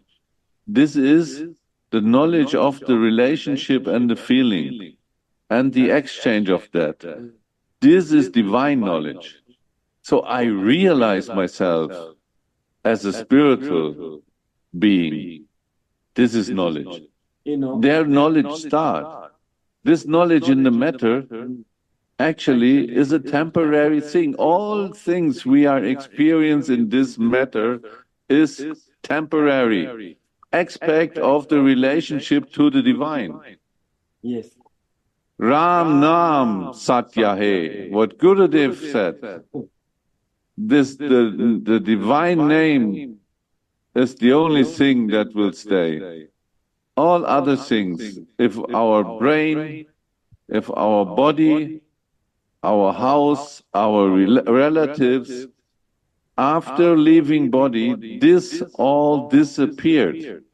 S4: This is the knowledge of the relationship and the feeling and the exchange of that. This is divine knowledge. So I realize myself as a spiritual being. This is knowledge. Their knowledge start. This knowledge in the matter actually is a temporary thing. All things we are experiencing in this matter is temporary aspect of the relationship to the divine.
S3: Yes.
S4: Ram Nam Satya Hai. What Gurudev said. The divine name is the only thing that will stay. All other things, if our brain, if our body, our house, our relatives, after leaving body, this all disappeared.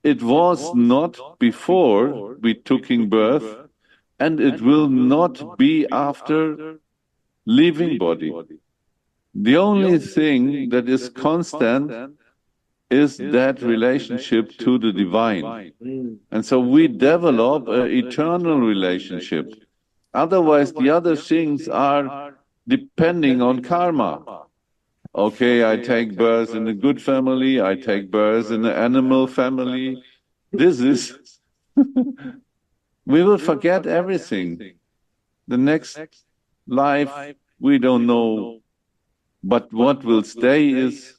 S4: It was not before we took in birth, and it will not be after leaving body. The only thing that is constant is that relationship to the divine. And so we develop an eternal relationship. Otherwise, the other things are depending on karma. Okay, I take birth in a good family, I take birth in an animal family. This is, we will forget everything. The next life, we don't know. But what will stay is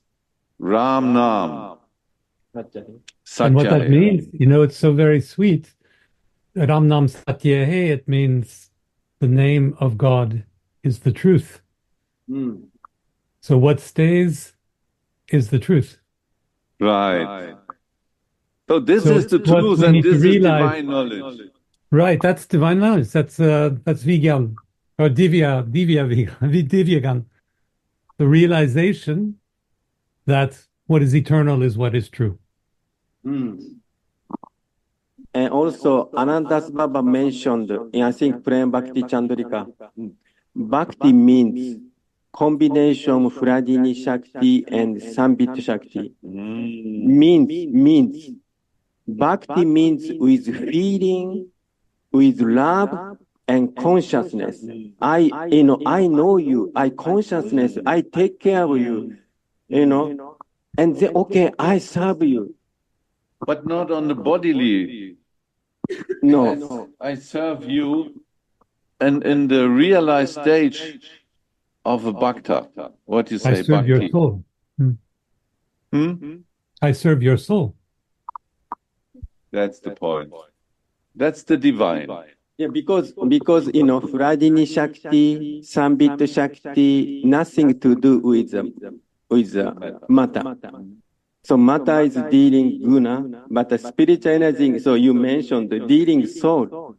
S4: Ram Nam.
S5: And what that means, it's so very sweet. Ram Nam Satya Hai, it means the name of God is the truth. So what stays is the truth.
S4: Right. So this is the truth, and this is divine knowledge.
S5: Right, that's divine knowledge. That's Vigyan, or Divyagan. The realization that what is eternal is what is true.
S3: And also, Anandas Baba mentioned, in, I think, Prem Bhakti Chandrika, Bhakti means combination of Hladini Shakti and Sambit Shakti. Means. Bhakti means with feeling, with love and consciousness. I know you, I consciousness, I take care of you, and then, okay, I serve you.
S4: But not on the bodily.
S3: No.
S4: I serve you, and in the realized stage of a bhakta. What do you say,
S5: I serve
S4: bhakti?
S5: your soul. I serve your soul.
S4: That's the point. That's the divine.
S3: Yeah, because Hladini Shakti, Sambit Shakti, nothing to do with matter. So matter is dealing guna, but the spiritual energy, so you mentioned the dealing soul.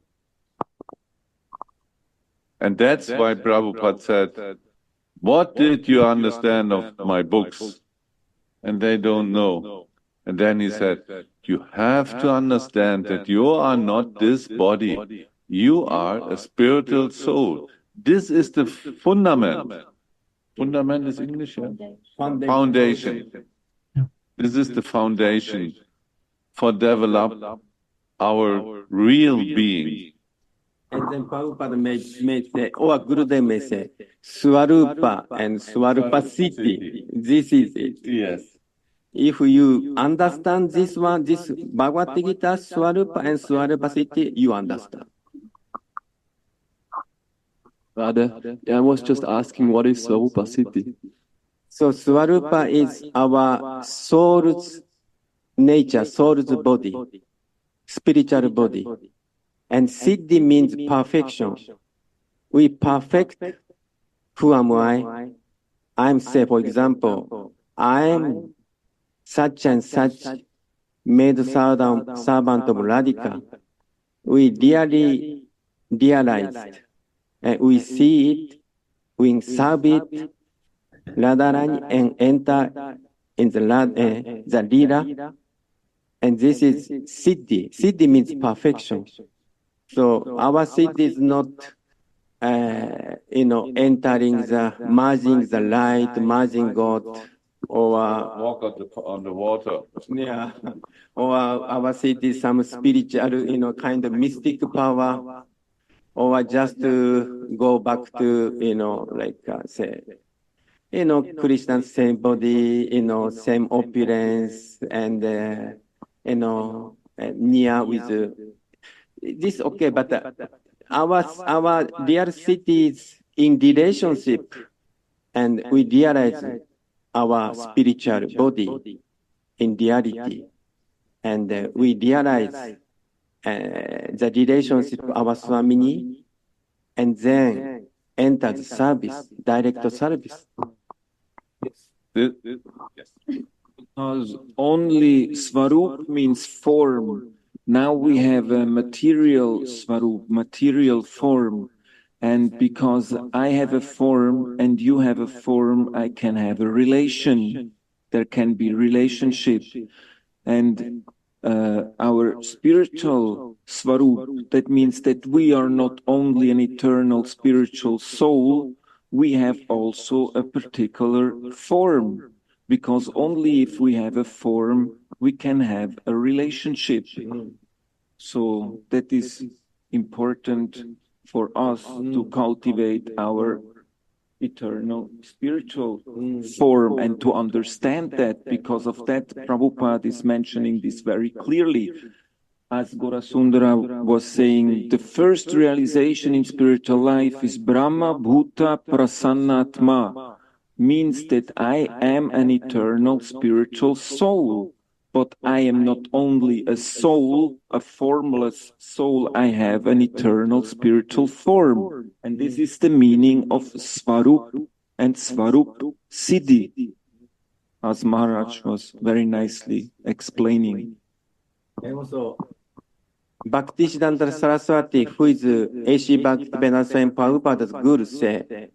S4: And that's why Prabhupada said, what did you understand of my books? And they don't know. And then he said, you have to understand that you are not this body. You are a spiritual soul. This is the fundament. Fundament is English, yeah? Foundation. This is the foundation for develop our real being.
S3: And then Prabhupada may say, or Gurudev may say, Swarupa and Swarupa Siddhi. This is it.
S4: Yes.
S3: If you understand this one, this Bhagavad Gita, Swarupa and Swarupa Siddhi, you understand.
S6: Radha, I was just asking, what is Swarupa Siddhi?
S3: So Swarupa is our soul's nature, soul's body, spiritual body. And Siddhi means perfection. We perfect who am I? I'm, say, for example, I'm such and such made servant of Radhika. We really realized, and we see it, we serve it, Radharani, and enter in the Leela, and this is Siddhi. Siddhi means perfection. So our Siddhi is not, entering merging the light, merging God, or
S4: walk on the water.
S3: Yeah, or our Siddhi is some spiritual, kind of mystic power, or just to go back to, say, Krishna's same body, same opulence, and near with this. Okay, but our real cities in relationship, and we realize our spiritual body in reality, and we realize the relationship of our Swamini, and then enter the service, direct service.
S1: Because only Svarup means form. Now we have a material Svarup, material form. And because I have a form and you have a form, I can have a relation. There can be relationship. And our spiritual Svarup, that means that we are not only an eternal spiritual soul, we have also a particular form. Because only if we have a form, we can have a relationship. So that is important for us to cultivate our eternal spiritual form and to understand that. Because of that, Prabhupada is mentioning this very clearly. As Gorasundara was saying, the first realization in spiritual life is Brahma Bhuta Prasannatma, means that I am an eternal spiritual soul. But I am not only a soul, a formless soul, I have an eternal spiritual form. And this is the meaning of Svarup and Svarup Siddhi, as Maharaj was very nicely explaining.
S3: And also, Bhaktisiddhanta Saraswati, who is A.C. Bhaktivedanta Swami Prabhupada's guru, said,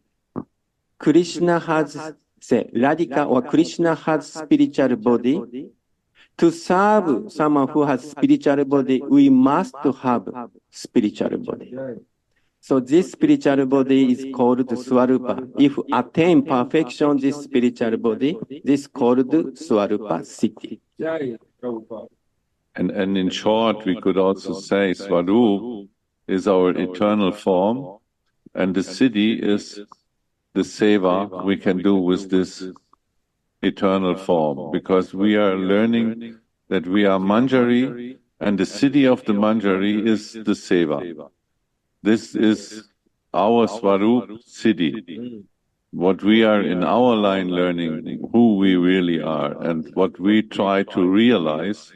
S3: Krishna has, Radhika or Krishna has spiritual body. To serve someone who has spiritual body, we must have spiritual body. So this spiritual body is called Swarupa. If attain perfection, this spiritual body, this is called Swarupa Siddhi.
S4: And in short, we could also say Swarup is our eternal form, and the siddhi is the seva we can do with this eternal form, because we are learning that we are Manjari, and the siddhi of the Manjari is the seva. This is our Swarup siddhi. What we are in our line learning, who we really are, and what we try to realize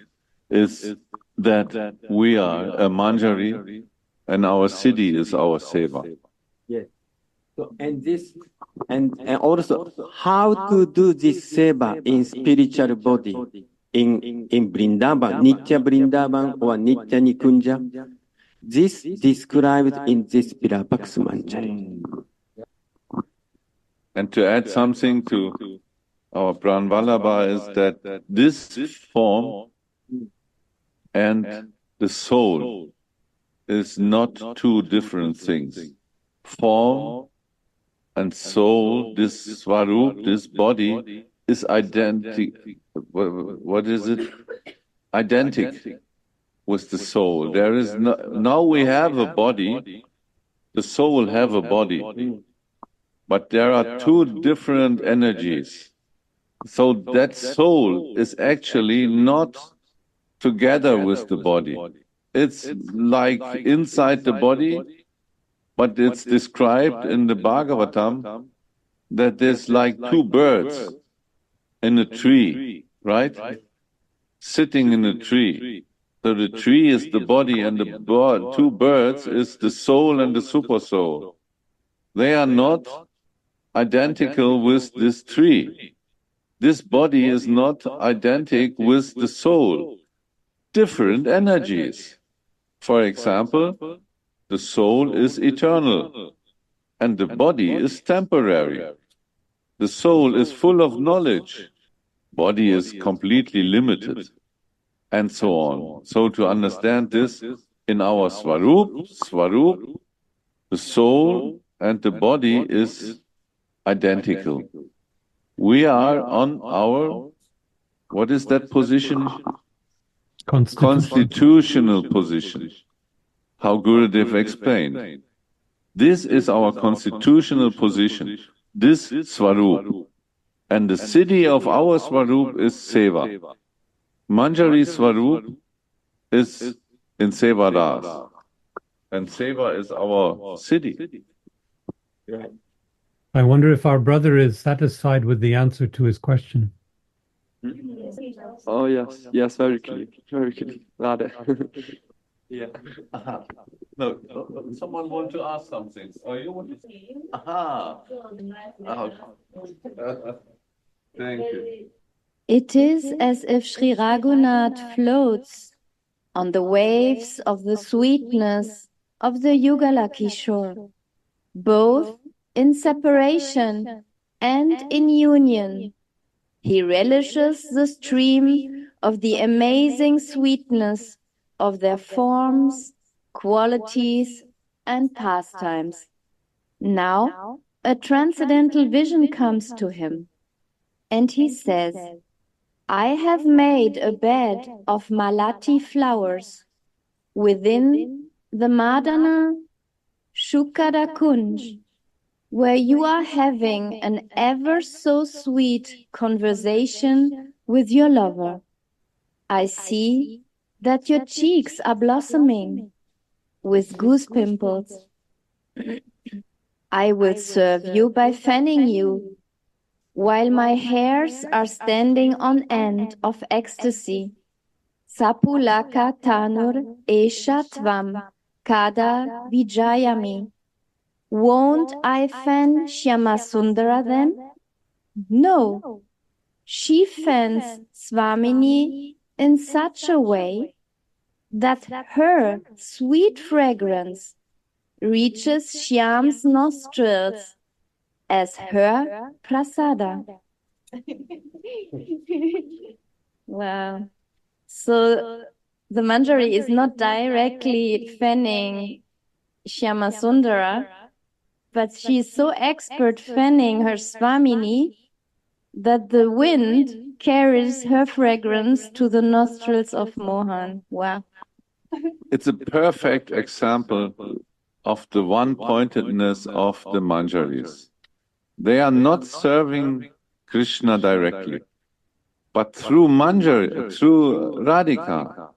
S4: is that we are a Manjari, and our siddhi is our seva.
S3: Yes. So, and also how to do this seva in spiritual body in Vrindavan, Nitya Vrindavan or Nitya Nikunja. This described in this Vilapa Kusumanjali.
S4: And to add something to our Pran Vallabha is that this form and the soul is not two different things. Form and soul, this Swarup, this body, is identical. What is it? Identical with the soul. There is no, now we have a body, the soul have a body, but there are two different energies. So that soul is actually not together with the body. It's like inside the body, but it's described in the Bhagavatam that there's like two birds in a tree, right? Sitting in a tree. So the tree is the body, and the two birds is the soul and the super soul. They are not identical with this tree. This body is not identical with the soul. Different energies. For example, the soul is eternal, and the body is temporary. The soul is full of knowledge, body is completely limited, and so on. So to understand this, in our Swarup, the soul and the body is identical. We are on our, what is that position? Constitutional position. How Gurudev explained. This is our constitutional position, this Swarup. And the siddhi of our Swarup is Seva. Manjari Swarup is in Sevadas, and Seva is our city.
S5: I wonder if our brother is satisfied with the answer to his question.
S6: Oh, yes. Yes, very clear. Very clear. Radhe.
S4: Yeah. No, someone want to ask something. Oh, you want to? Aha. Thank you.
S2: It is as if Sri Raghunath floats on the waves of the sweetness of the Yugalaki shore, both in separation and in union. He relishes the stream of the amazing sweetness of their forms, qualities, and pastimes. Now, a transcendental vision comes to him, and he says, I have made a bed of malati flowers within the Madana Shukada Kunj, where you are having an ever so sweet conversation with your lover. I see that your cheeks are blossoming with goose pimples. I will serve you by fanning you, while my hairs are standing on end of ecstasy. Sapulaka tanur esha tvam kada vijayami. Won't I fan Shyamasundara then? No. She fans Swamini in such a way that her sweet fragrance reaches Shyam's nostrils as her prasada. Wow. So the Manjari is not directly fanning Shyamasundara, but she is so expert fanning her Swamini that the wind carries her fragrance to the nostrils of Mohan. Wow.
S4: It's a perfect example of the one-pointedness of the Manjaris. They are not serving Krishna directly, but through Manjari, through Radhika,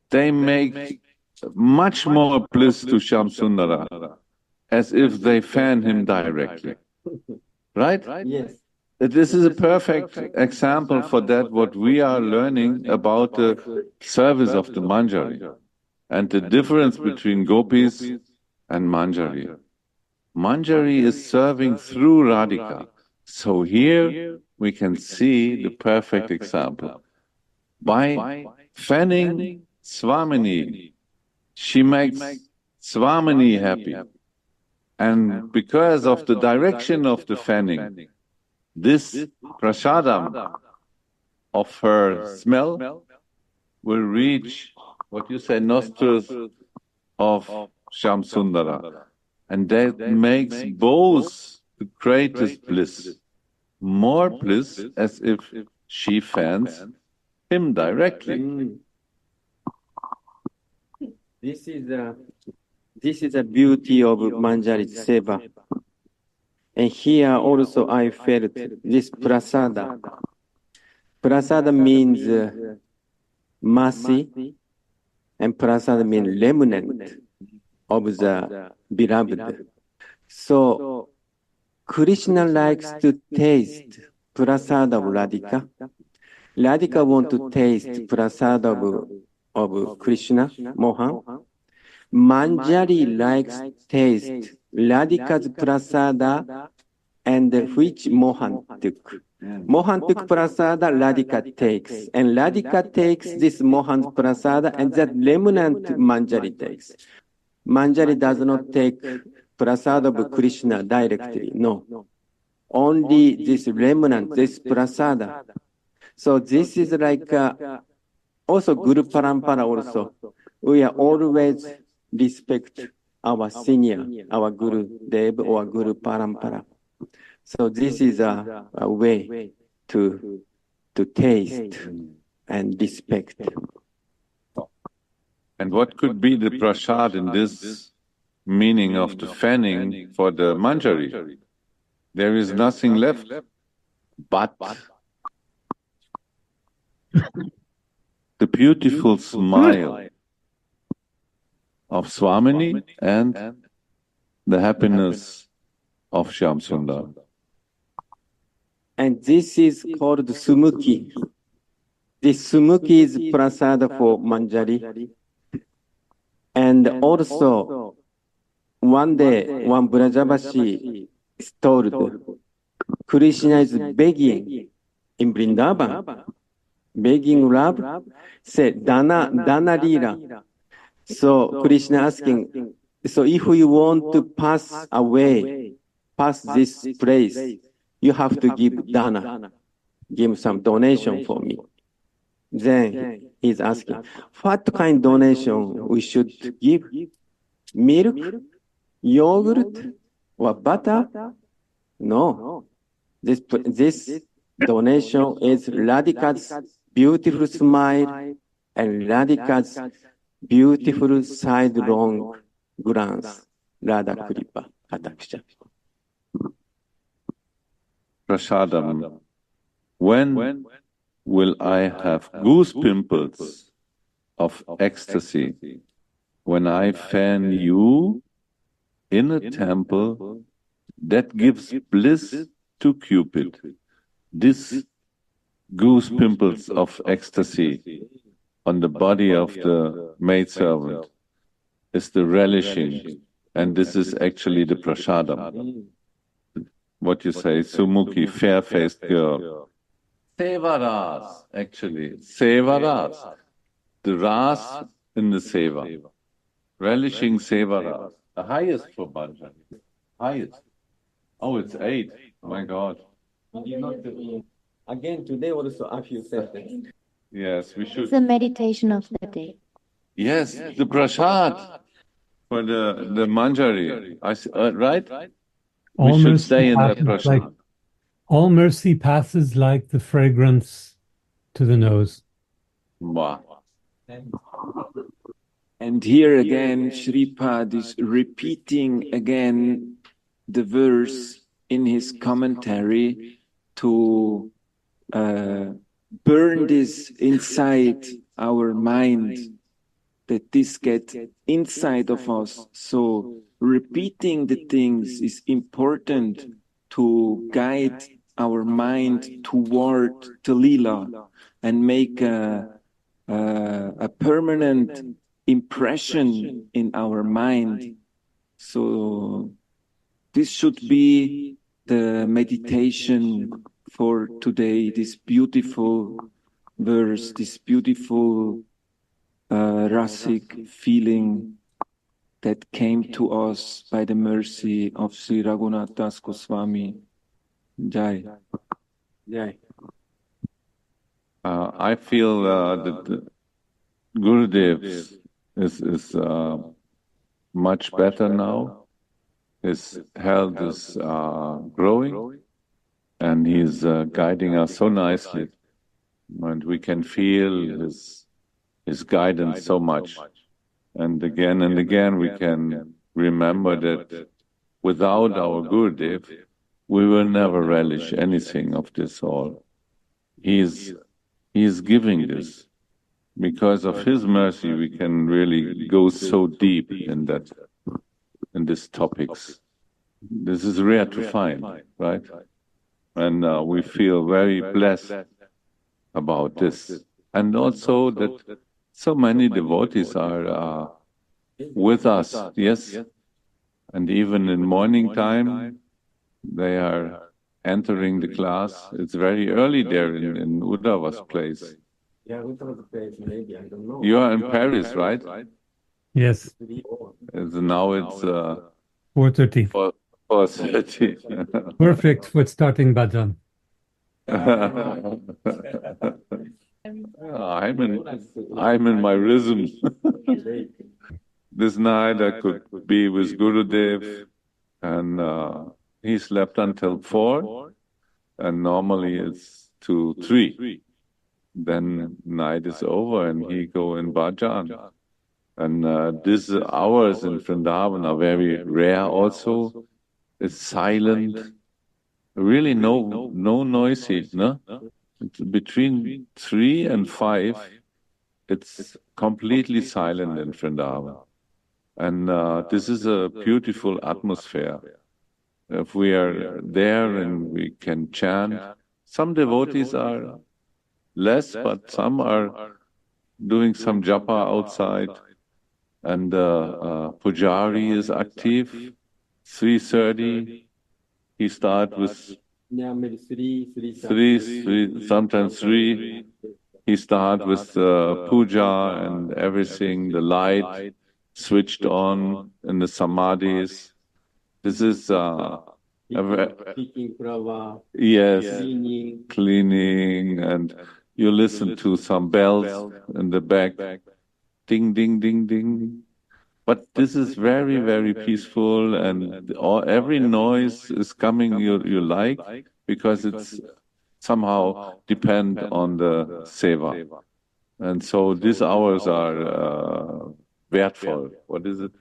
S4: they make much more bliss to Shyamsundara, as if they fan him directly. Right?
S3: Yes.
S4: This is a perfect example for that, what we are learning about the service of the Manjari and the difference between gopis and Manjari. Manjari is serving through Radhika. So here we can see the perfect example. By fanning Swamini, she makes Swamini happy. And because of the direction of the fanning, this prasadam of her smell will reach, what you say, nostrils of Shyamsundara. And that makes both the greatest bliss, more bliss as if she fans him directly.
S3: This is the beauty of Manjari Seva. And here also I felt this prasada. Prasada means mercy, and prasada means remnant of the beloved. So Krishna likes to taste prasada of Radhika. Radhika want to taste prasada of Krishna, Mohan. Manjari likes taste Radhika's prasada and which Mohan took. Mohan took prasada, Radhika takes. And Radhika takes this Mohan's prasada and that remnant Manjari takes. Manjari does not take prasada of Krishna directly, no. Only this remnant, this prasada. So this is like also Guru Parampara also. We are always respect our senior, our Guru Dev or Guru Parampara. So this is a way to taste and respect.
S4: And what could be the prasad in this meaning of the fanning for the Manjari? There is nothing left but the beautiful smile of Swamini and the happiness of Shyam Sundar.
S3: And this is called Sumuki. This Sumuki is prasada for Manjari. And also, one day, one Brajavashi is told, Krishna is begging in Vrindavan, begging love, say, Dana Leela. So Krishna asking, so if you want to pass away, pass this place, you have to give dana, give some donation for me. Then he's asking, what kind donation we should give? Milk, yogurt, or butter? No. This donation is Radhika's beautiful smile and Radhika's beautiful sidelong glance. Radha Kripa Kataksha.
S4: Prasadam. When will I have goose pimples of ecstasy? When I fan you in a temple that gives bliss to Cupid. This goose pimples of ecstasy on the body of the maidservant is the relishing, and this is actually the prasadam. What you say, Sumuki, fair-faced girl. Sevaras, actually. Sevaras. The ras in the seva. Relishing sevaras. The highest for Bhajan. Highest. Oh, it's 8. My God.
S3: Again, today also a few sentences.
S4: Yes, we should.
S2: It's the meditation of the day.
S4: Yes, the prasad for the manjari. Right?
S5: All
S4: We should
S5: mercy
S4: stay in that
S5: passes
S4: prasad.
S5: like all mercy passes like the fragrance to the nose.
S4: Wow.
S1: And here again, Shripad is repeating again the verse in his commentary to burn this inside our mind, that this gets inside of us. So repeating the things is important to guide our mind toward the Leela and make a permanent impression in our mind. So this should be the meditation for today, this beautiful verse, this beautiful rasic feeling that came to us by the mercy of Sri Raghunath Das Goswami. Jai.
S3: Jai.
S4: I feel that Gurudev is much better now. His health is growing, and he's guiding us so nicely, and we can feel his guidance so much. And again, we can remember that without our Gurudev, we will never relish anything of this all. He is giving this. Because of his mercy, we can really go so deep in these topics. This is rare to find, right? And we feel very blessed about this. And also that so many devotees are with us, yes. And even in morning time, they are entering the class. It's very early there in Uddhava's place.
S3: Yeah, which was the place? Maybe, I don't know.
S4: You are in Paris, right?
S5: Yes,
S4: Now it's
S5: 4:30.
S4: 4:30.
S5: Perfect for starting bhajan.
S4: I'm in my rhythm. This night I could be with Gurudev, and he slept until 4, and normally it's 2, 3. Then night is over and he go in bhajan. And these hours in Vrindavan are very rare also. It's silent. Really no noisy, no? It's between 3 and 5, it's completely silent in Vrindavan. And this is a beautiful atmosphere. If we are there and we can chant, some devotees are less, but some are doing some japa outside. And Pujari is active, 3:30. He starts with three, sometimes 3. He starts with puja and everything, the light switched on in the samadhis. This is
S3: picking flower,
S4: yes,
S3: cleaning.
S4: and you listen to some bells in the back, ding, ding, ding, ding. But this is very, very peaceful, and every noise is coming you like, because it's somehow depend on the seva. And so these hours are wertvoll. What is it?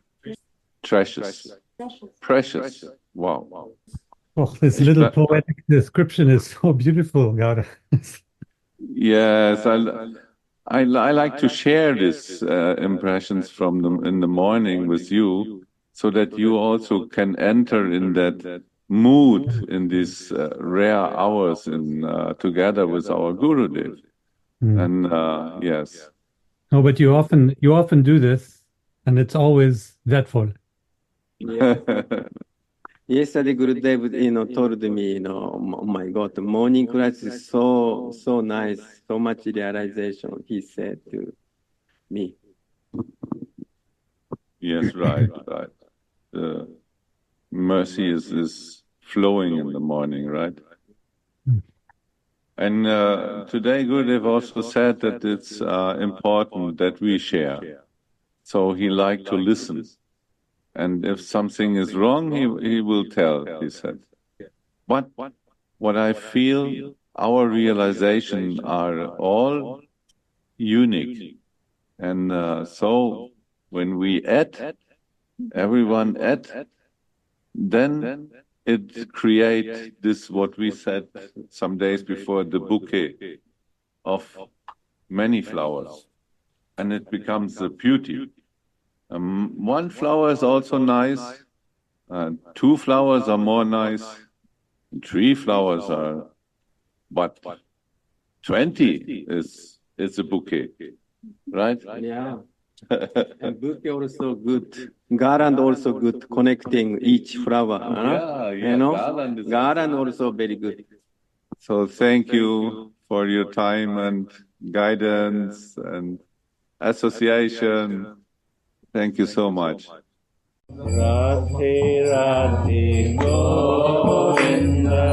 S4: Precious. Precious. Wow.
S5: Oh, this little poetic description is so beautiful, Gauda.
S4: Yes, I like to share these impressions from them in the morning with you, so that you also can enter in that mood in these rare hours in together with our Gurudev. And yes.
S5: No, but you often do this, and it's always wertvoll.
S3: Yesterday, Gurudev, told me, oh my God, the morning class is so nice, so much realization. He said to me.
S4: Yes, right. Mercy is flowing in the morning, right? And today Gurudev also said that it's important that we share. So he liked to listen. And if something is wrong, he will tell, he said. But what I feel, our realizations are all unique. And so when we everyone then it creates this, what we said some days before, the bouquet of many flowers. And it becomes a beauty. One flower is also nice. 2 flowers are more nice. 3 flowers are, but 20 is a bouquet, right?
S3: Yeah. And bouquet also good. Garland also good, connecting each flower. Garland also very good.
S4: So thank you for your time and guidance and association. Thank you so much.
S7: Radhe Radhe Govinda